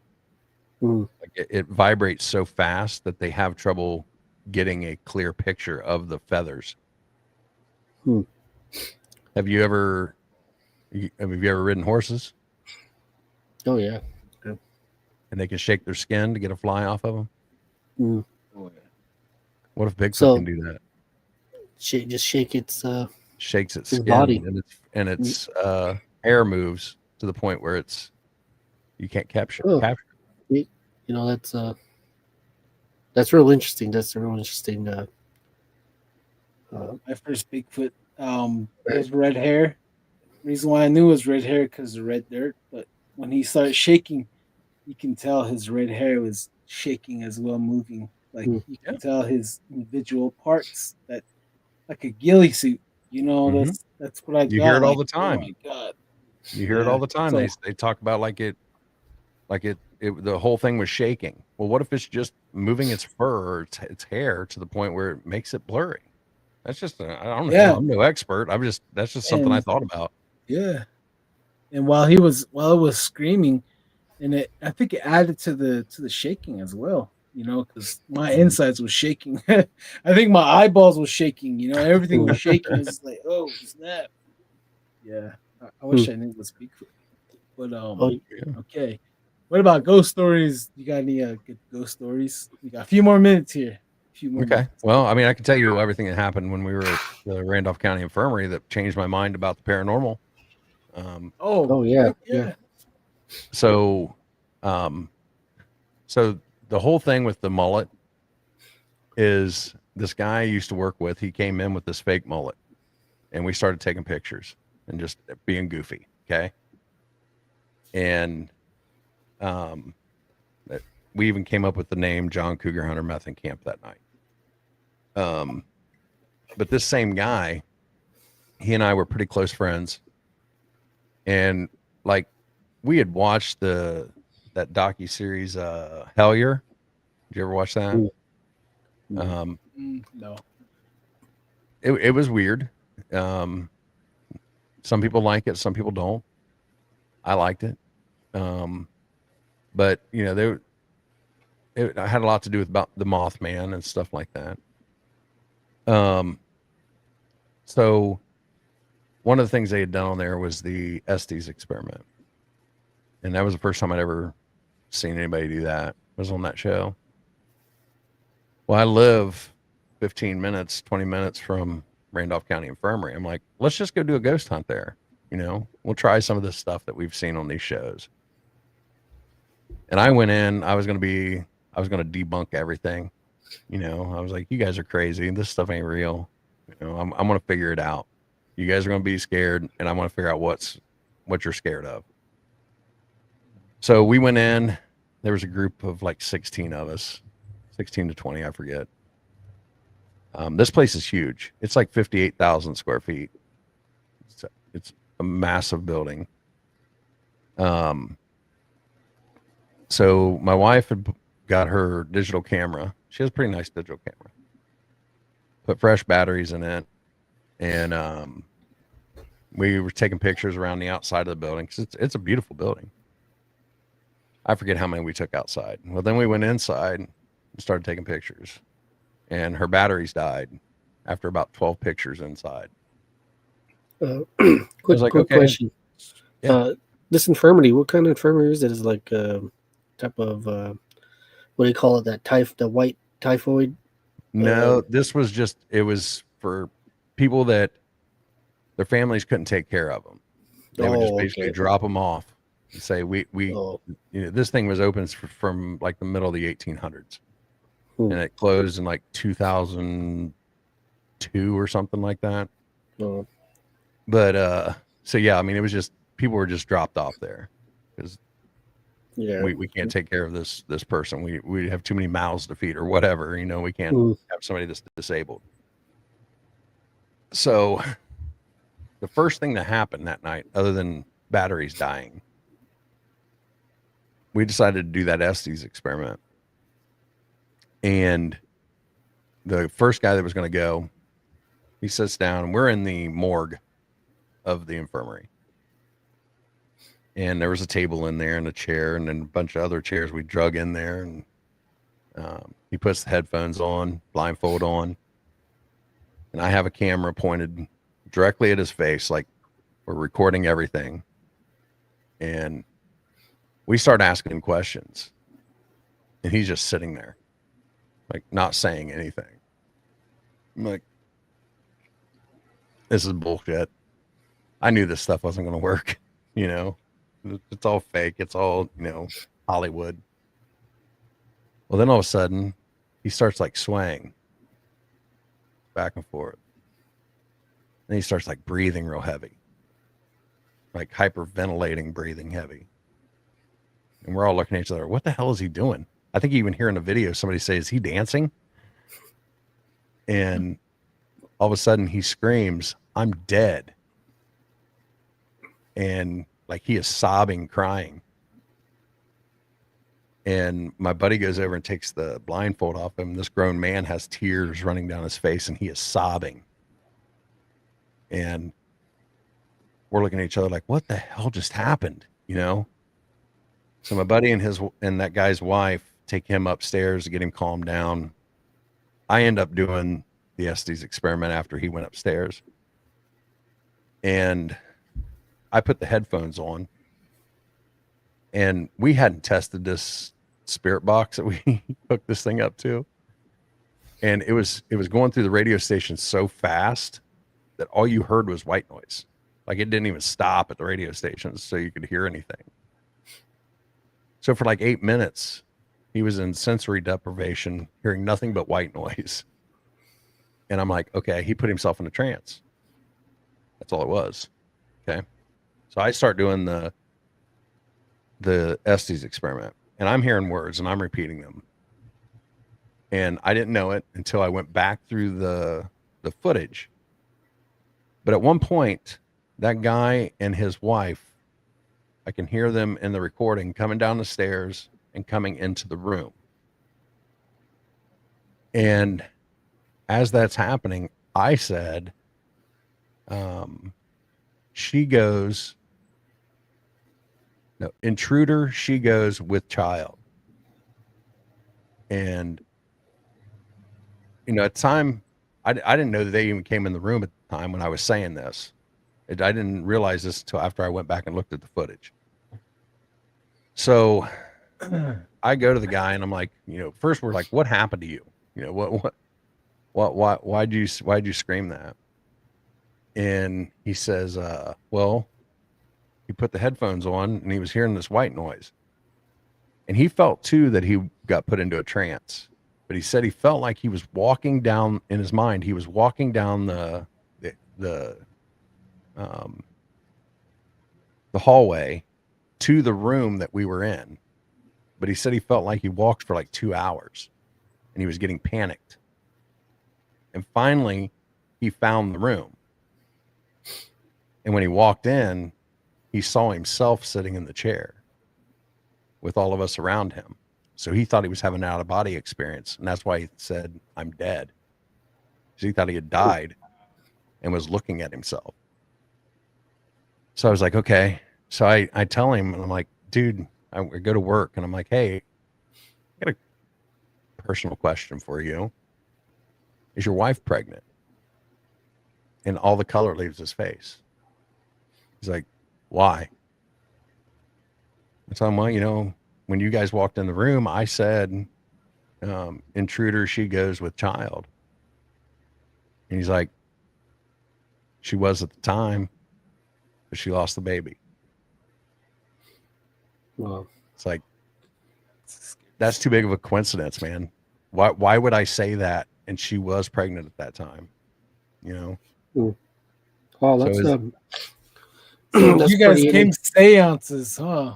Like it vibrates so fast that they have trouble getting a clear picture of the feathers. Have you ever ridden horses? Oh yeah. And they can shake their skin to get a fly off of them? Oh yeah. What if Bigfoot can do that? Just shake its shakes its skin body, and its hair moves to the point where you can't capture. That's real interesting. That's a real interesting. My first Bigfoot, his red hair. Reason why I knew it was red hair because of red dirt. But when he started shaking, you can tell his red hair was shaking as well, moving. Like you can tell his individual parts, that like a ghillie suit. That's what I got. You hear it all like, the time. Oh my god. You hear it all the time. So, They talk about like it the whole thing was shaking. Well, what if it's just moving its fur or its hair to the point where it makes it blurry? That's just I don't know. Yeah. I'm no expert. That's just something I thought about. Yeah. And while it was screaming, and I think it added to the shaking as well. Because my insides was shaking. I think my eyeballs was shaking. Everything was shaking. It's like, oh snap! Yeah, I wish I knew what Bigfoot. But okay. What about ghost stories? You got any good ghost stories? We got a few more minutes here. Okay. Well, I mean, I can tell you everything that happened when we were at the Randolph County Infirmary that changed my mind about the paranormal. Yeah. So, so the whole thing with the mullet is this guy I used to work with. He came in with this fake mullet, and we started taking pictures and just being goofy. Okay. And we even came up with the name John Cougar Hunter Methencamp that night. But this same guy, he and I were pretty close friends, and like we had watched that docu-series Hellier. Did you ever watch that? No. It was weird. Some people like it, some people don't. I liked it. But it had a lot to do with about the Mothman and stuff like that. So one of the things they had done on there was the Estes experiment. And that was the first time I'd ever seen anybody do that. Was on that show. Well, I live 15 minutes, 20 minutes from Randolph County Infirmary. I'm like, let's just go do a ghost hunt there. We'll try some of this stuff that we've seen on these shows. And I went in, I was going to debunk everything. I was like, you guys are crazy. This stuff ain't real. I'm going to figure it out. You guys are going to be scared, and I'm going to figure out what you're scared of. So we went in. There was a group of like 16 of us, 16 to 20, I forget. This place is huge. It's like 58,000 square feet. It's a massive building. So my wife had got her digital camera. She has a pretty nice digital camera. Put fresh batteries in it, and we were taking pictures around the outside of the building because it's a beautiful building. I forget how many we took outside. Well, then we went inside and started taking pictures, and her batteries died after about 12 pictures inside. Quick question. Yeah. This infirmary, what kind of infirmary is it? Is it like type of what do you call it? The white typhoid? No, this was it was for people that their families couldn't take care of them. They would just basically drop them off and say, this thing was open from like the middle of the 1800s. And it closed in like 2002 or something like that. But so yeah, I mean, it was just people were just dropped off there because we can't take care of this person. We have too many mouths to feed or whatever. We can't have somebody that's disabled. So the first thing that happened that night, other than batteries dying, we decided to do that Estes experiment. And the first guy that was going to go, he sits down. We're in the morgue of the infirmary. And there was a table in there and a chair and then a bunch of other chairs we drug in there. And he puts the headphones on, blindfold on. And I have a camera pointed directly at his face, like we're recording everything. And we start asking him questions. And he's just sitting there, like not saying anything. I'm like, this is bullshit. I knew this stuff wasn't going to work. It's all fake. It's all, Hollywood. Well, then all of a sudden he starts like swaying back and forth. Then he starts like breathing real heavy, like hyperventilating, breathing heavy. And we're all looking at each other. What the hell is he doing? I think you even hear in a video somebody say, "Is he dancing?" And all of a sudden he screams, "I'm dead." And like he is sobbing, crying. And my buddy goes over and takes the blindfold off him. This grown man has tears running down his face and he is sobbing. And we're looking at each other like, what the hell just happened? You know? So my buddy and that guy's wife take him upstairs to get him calmed down. I end up doing the Estes experiment after he went upstairs. And I put the headphones on. And we hadn't tested this spirit box that we hooked this thing up to. And it was going through the radio station so fast that all you heard was white noise. Like it didn't even stop at the radio stations so you could hear anything. So for like 8 minutes, he was in sensory deprivation, hearing nothing but white noise. And I'm like, okay, he put himself in a trance. That's all it was. Okay. So I start doing the Estes experiment, and I'm hearing words and I'm repeating them. And I didn't know it until I went back through the footage. But at one point, that guy and his wife, I can hear them in the recording coming down the stairs and coming into the room. And as that's happening, I said, she goes, no, intruder, she goes with child. And, you know, at the time, I didn't know that they even came in the room at the time when I was saying this. I didn't realize this until after I went back and looked at the footage. So I go to the guy and I'm like, you know, first we're like, what happened to you? You know, why'd you scream that? And he says, well, he put the headphones on and he was hearing this white noise. And he felt too that he got put into a trance. But he said he felt like he was walking down in his mind. He was walking down the hallway to the room that we were in. But he said he felt like he walked for like 2 hours and he was getting panicked. And finally, he found the room. And when he walked in, he saw himself sitting in the chair with all of us around him. So he thought he was having an out-of-body experience. And that's why he said, I'm dead. Because he thought he had died and was looking at himself. So I was like, okay. So I tell him, and I'm like, dude, I go to work. And I'm like, hey, I got a personal question for you. Is your wife pregnant? And all the color leaves his face. He's like, why? I tell him, well, you know, when you guys walked in the room, I said, intruder, she goes with child. And he's like, she was at the time, but she lost the baby. Wow. It's like, that's too big of a coincidence, man. Why would I say that? And she was pregnant at that time, you know? Oh, that's So that's you guys pretty came seances, huh?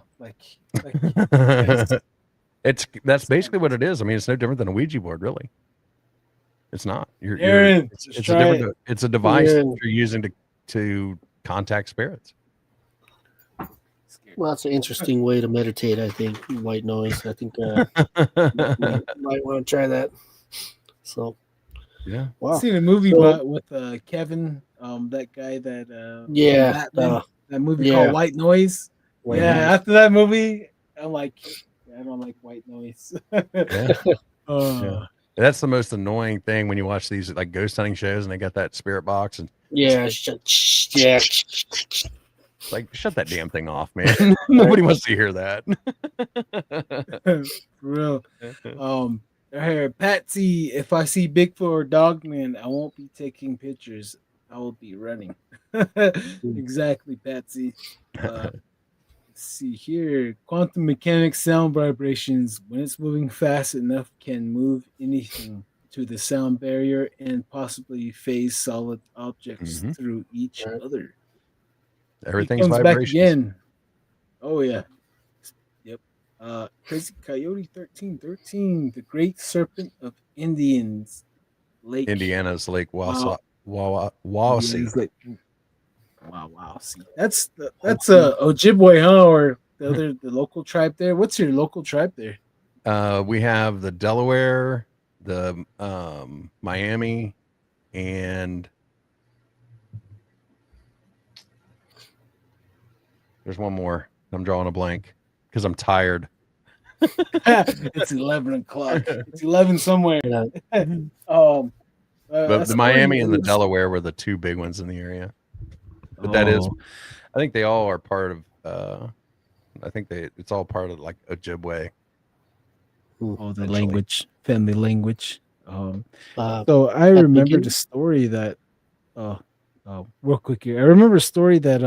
That's basically what it is. I mean, it's no different than a Ouija board, really. It's not. It's a device that you're using to contact spirits. Well, that's an interesting way to meditate, I think. White noise. I think might want to try that. So, yeah. Wow. I've seen a movie with Kevin, that guy that that movie called White Noise. White Noise. After that movie, I'm like, I don't like white noise. Yeah. That's the most annoying thing when you watch these like ghost hunting shows and they got that spirit box and like, shut that damn thing off, man. Nobody wants to hear that. For real. I heard Patsy, if I see Bigfoot or Dogman, I won't be taking pictures. I will be running. Exactly, Patsy. Let's see here. Quantum mechanics sound vibrations, when it's moving fast enough, can move anything to the sound barrier and possibly phase solid objects through each other. Everything's comes vibrations. Back again. Oh yeah. Yep. Crazy Coyote 1313, the Great Serpent of Indians, Lake. Indiana's Lake Wow. Wawasee. Indiana's Lake. Wow. See, that's Ojibwe, huh? Or the local tribe there. What's your local tribe there? We have the Delaware, the Miami, and there's one more. I'm drawing a blank because I'm tired. It's 11 o'clock. It's 11 somewhere. But the Miami and the Delaware were the two big ones in the area. But that is, I think they all are part of. I think it's all part of like Ojibwe. Oh, the language, family language. So I remember the story that, real quick here. I remember a story that,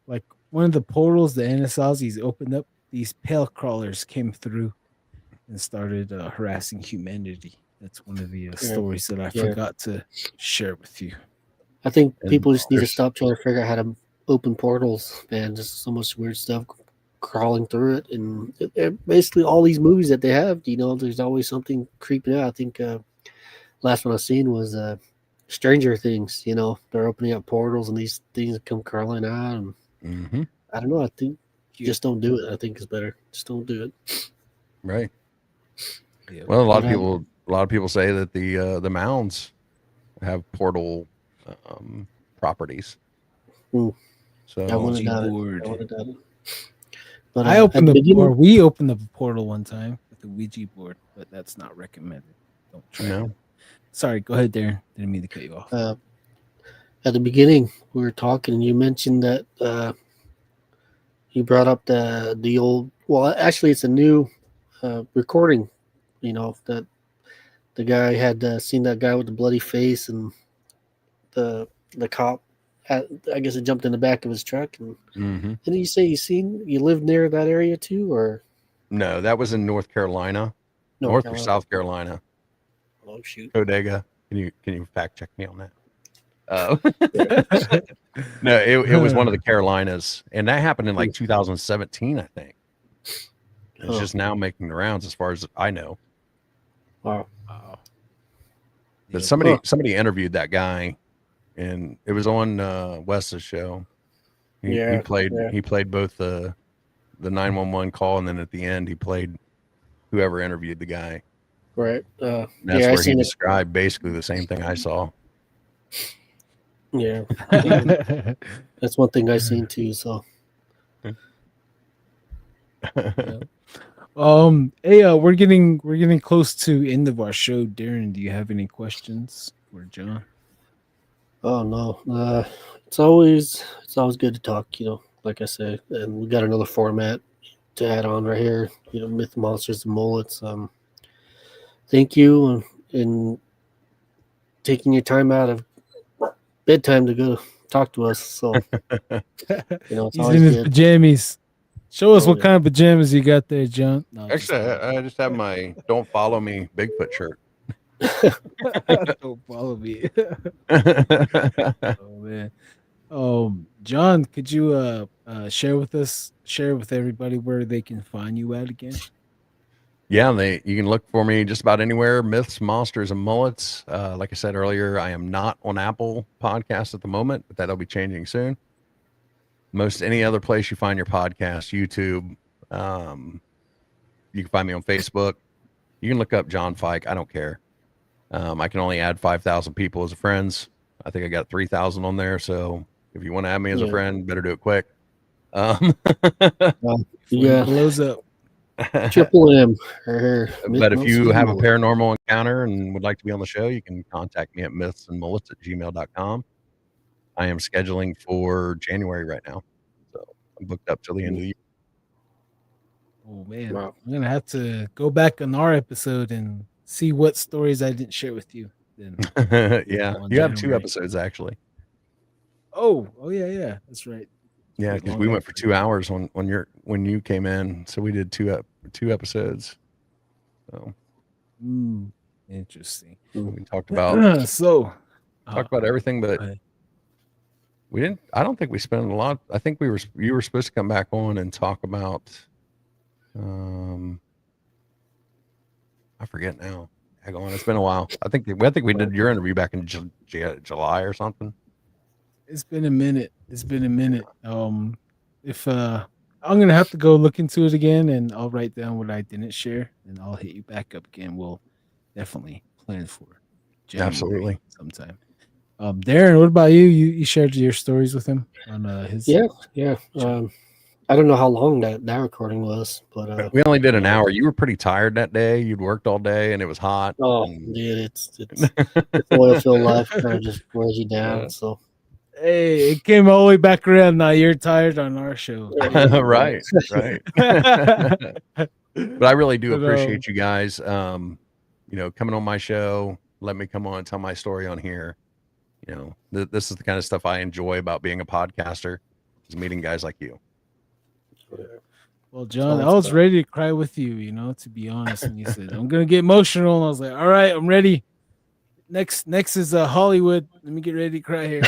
like one of the portals the Anasazis opened up, these pale crawlers came through and started harassing humanity. That's one of the stories that I forgot to share with you. I think people just need to stop trying to figure out how to open portals, man. There's so much weird stuff crawling through it, and basically all these movies that they have, there's always something creeping out. I think last one I seen was Stranger Things. They're opening up portals and these things come crawling out, and I don't know. I think just don't do it. I think is better. Just don't do it. Right. Yeah. Well, a lot of people say that the mounds have portal properties. So I would have done it. But I opened we opened up a portal one time with a Ouija board, but that's not recommended. Don't try it. Sorry, go ahead, Darren. Didn't mean to cut you off. At the beginning, we were talking, and you mentioned that you brought up the old. Well, actually, it's a new recording. That the guy had seen that guy with the bloody face, and the cop. I guess it jumped in the back of his truck. And didn't you say you lived near that area too, or? No, that was in North Or South Carolina. Oh shoot, Bodega. Can you fact check me on that? No, it was one of the Carolinas, and that happened in like 2017, I think. It's just now making the rounds, as far as I know. Wow. But somebody interviewed that guy. And it was on Wes's show. He played both the 911 call, and then at the end he played whoever interviewed the guy. Right. That's where he described basically the same thing I saw. Yeah. That's one thing I seen too. So. Hey, we're getting close to end of our show. Darren, do you have any questions for John? Oh no, it's always good to talk. Like I said, and we got another format to add on right here. Myth, monsters, and mullets. Thank you in taking your time out of bedtime to go talk to us. So it's he's in his pajamas. Show us what kind of pajamas you got there, John. No, actually, I just have my "Don't Follow Me" Bigfoot shirt. Don't follow me. Oh man. John, could you share with everybody where they can find you at again? Yeah, you can look for me just about anywhere. Myths, Monsters, and Mullets. Like I said earlier, I am not on Apple Podcasts at the moment, but that'll be changing soon. Most any other place you find your podcast, YouTube. You can find me on Facebook. You can look up John Fike. I don't care. I can only add 5,000 people as friends. I think I got 3,000 on there. So if you want to add me as a friend, better do it quick. Blows up. Triple M. But if you have a paranormal encounter and would like to be on the show, you can contact me at mythsandmullets@gmail.com. I am scheduling for January right now. So I'm booked up till the end of the year. Oh man, wow. I'm gonna have to go back on our episode and see what stories I didn't share with you. Then, yeah, you have 2 episodes actually. Oh yeah, that's right. Yeah, because we went for 2 hours when you came in, so we did two episodes. So, interesting. We talked about talked about everything, but we didn't. I don't think we spent a lot. I think you were supposed to come back on and talk about I forget now. Hang on, it's been a while. I think we did your interview back in July or something. It's been a minute. If I'm gonna have to go look into it again, and I'll write down what I didn't share, and I'll hit you back up again. We'll definitely plan for January Absolutely sometime. Darren, what about you? You shared your stories with him on his. Yeah. I don't know how long that recording was, but we only did an hour. You were pretty tired that day. You'd worked all day, and it was hot. Oh, dude, it's oil field life kind of just wears you down. So. Hey, it came all the way back around. Now you're tired on our show. right. But I really do appreciate you guys, coming on my show. Let me come on and tell my story on here. This is the kind of stuff I enjoy about being a podcaster, is meeting guys like you. Well, John, I was ready to cry with you, to be honest. And you said, I'm going to get emotional. And I was like, all right, I'm ready. Next is Hollywood. Let me get ready to cry here.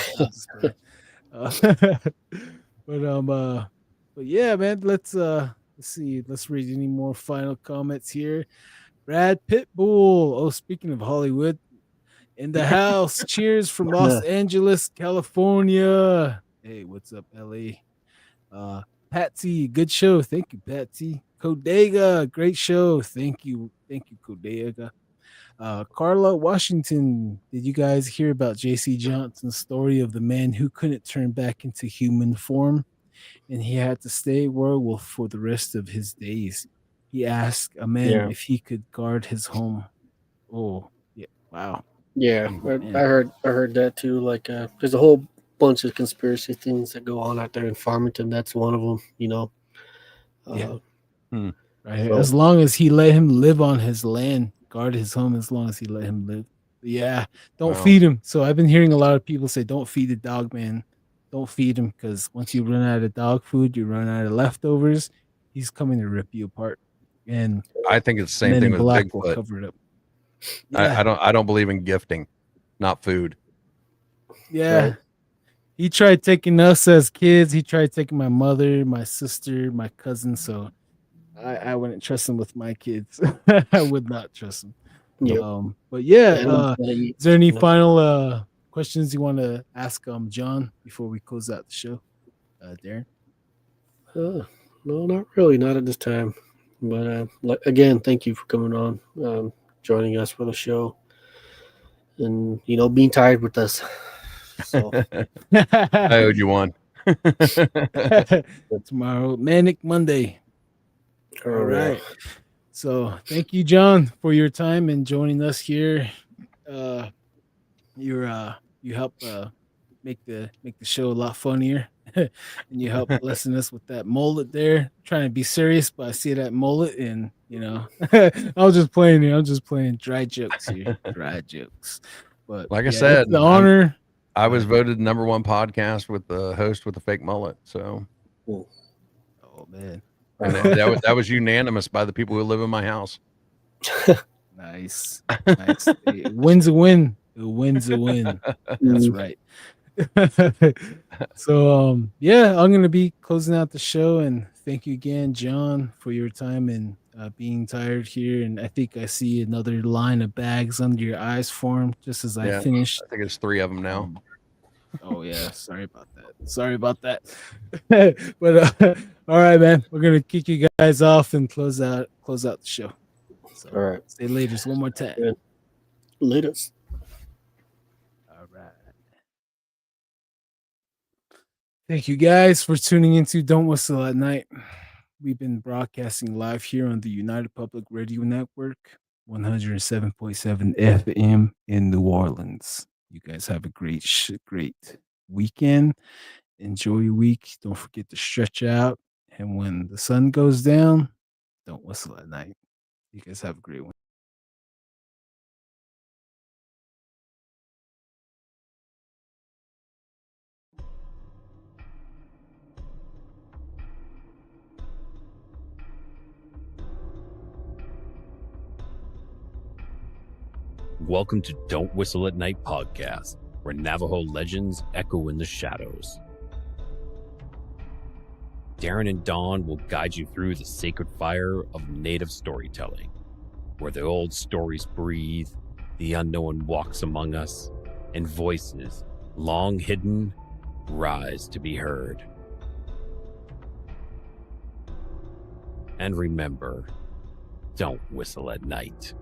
But yeah, man, let's see. Let's read any more final comments here. Brad Pitbull. Oh, speaking of Hollywood, in the house. Cheers from Los Angeles, California. Hey, what's up, LA? Patsy, good show. Thank you, Patsy. Codega, great show. Thank you, Codega. Carla Washington, did you guys hear about J.C. Johnson's story of the man who couldn't turn back into human form, and he had to stay werewolf for the rest of his days? He asked a man if he could guard his home. Oh, yeah, wow. Yeah, I heard that too. Like, there's a whole bunch of conspiracy things that go on out there in Farmington. That's one of them. Right. So, as long as he let him live on his land. Guard his home as long as he let him live. Yeah, don't feed him. So I've been hearing a lot of people say, don't feed the dog, man. Don't feed him, because once you run out of dog food, you run out of leftovers, he's coming to rip you apart. And I think it's the same thing with Bigfoot. Cover it up. Yeah. I don't believe in gifting, not food. Yeah. Right. He tried taking us as kids. He tried taking my mother, my sister, my cousin. So I wouldn't trust him with my kids. I would not trust him. Yep. But yeah, is there any final questions you want to ask John before we close out the show, Darren? No, not really, not at this time. But again, thank you for coming on, joining us for the show, and being tired with us. So. I owed you one. Tomorrow, Manic Monday. All right. So thank you, John, for your time and joining us here. You help make the show a lot funnier, and you help lessen us with that mullet there. Trying to be serious, but I see that mullet, and I was just playing. I'm just playing dry jokes here, dry jokes. But like I said, the honor. I was voted #1 podcast with the host with the fake mullet. So, oh man. And that was unanimous by the people who live in my house. Nice. Win's a win. A win's a win. That's right. So I'm gonna be closing out the show, and thank you again, John, for your time and being tired here. And I think I see another line of bags under your eyes form just as I finished. I think it's 3 of them now. Oh yeah, sorry about that. But all right, man, we're gonna kick you guys off and close out the show. So, all right, say laters one more time. Good. Laters. All right. Thank you guys for tuning into Don't Whistle at Night. We've been broadcasting live here on the United Public Radio Network, 107.7 FM in New Orleans. You guys have a great weekend. Enjoy your week. Don't forget to stretch out. And when the sun goes down, don't whistle at night. You guys have a great one. Welcome to Don't Whistle at Night podcast, where Navajo legends echo in the shadows. Darren and Dawn will guide you through the sacred fire of native storytelling, where the old stories breathe, the unknown walks among us, and voices, long hidden, rise to be heard. And remember, don't whistle at night.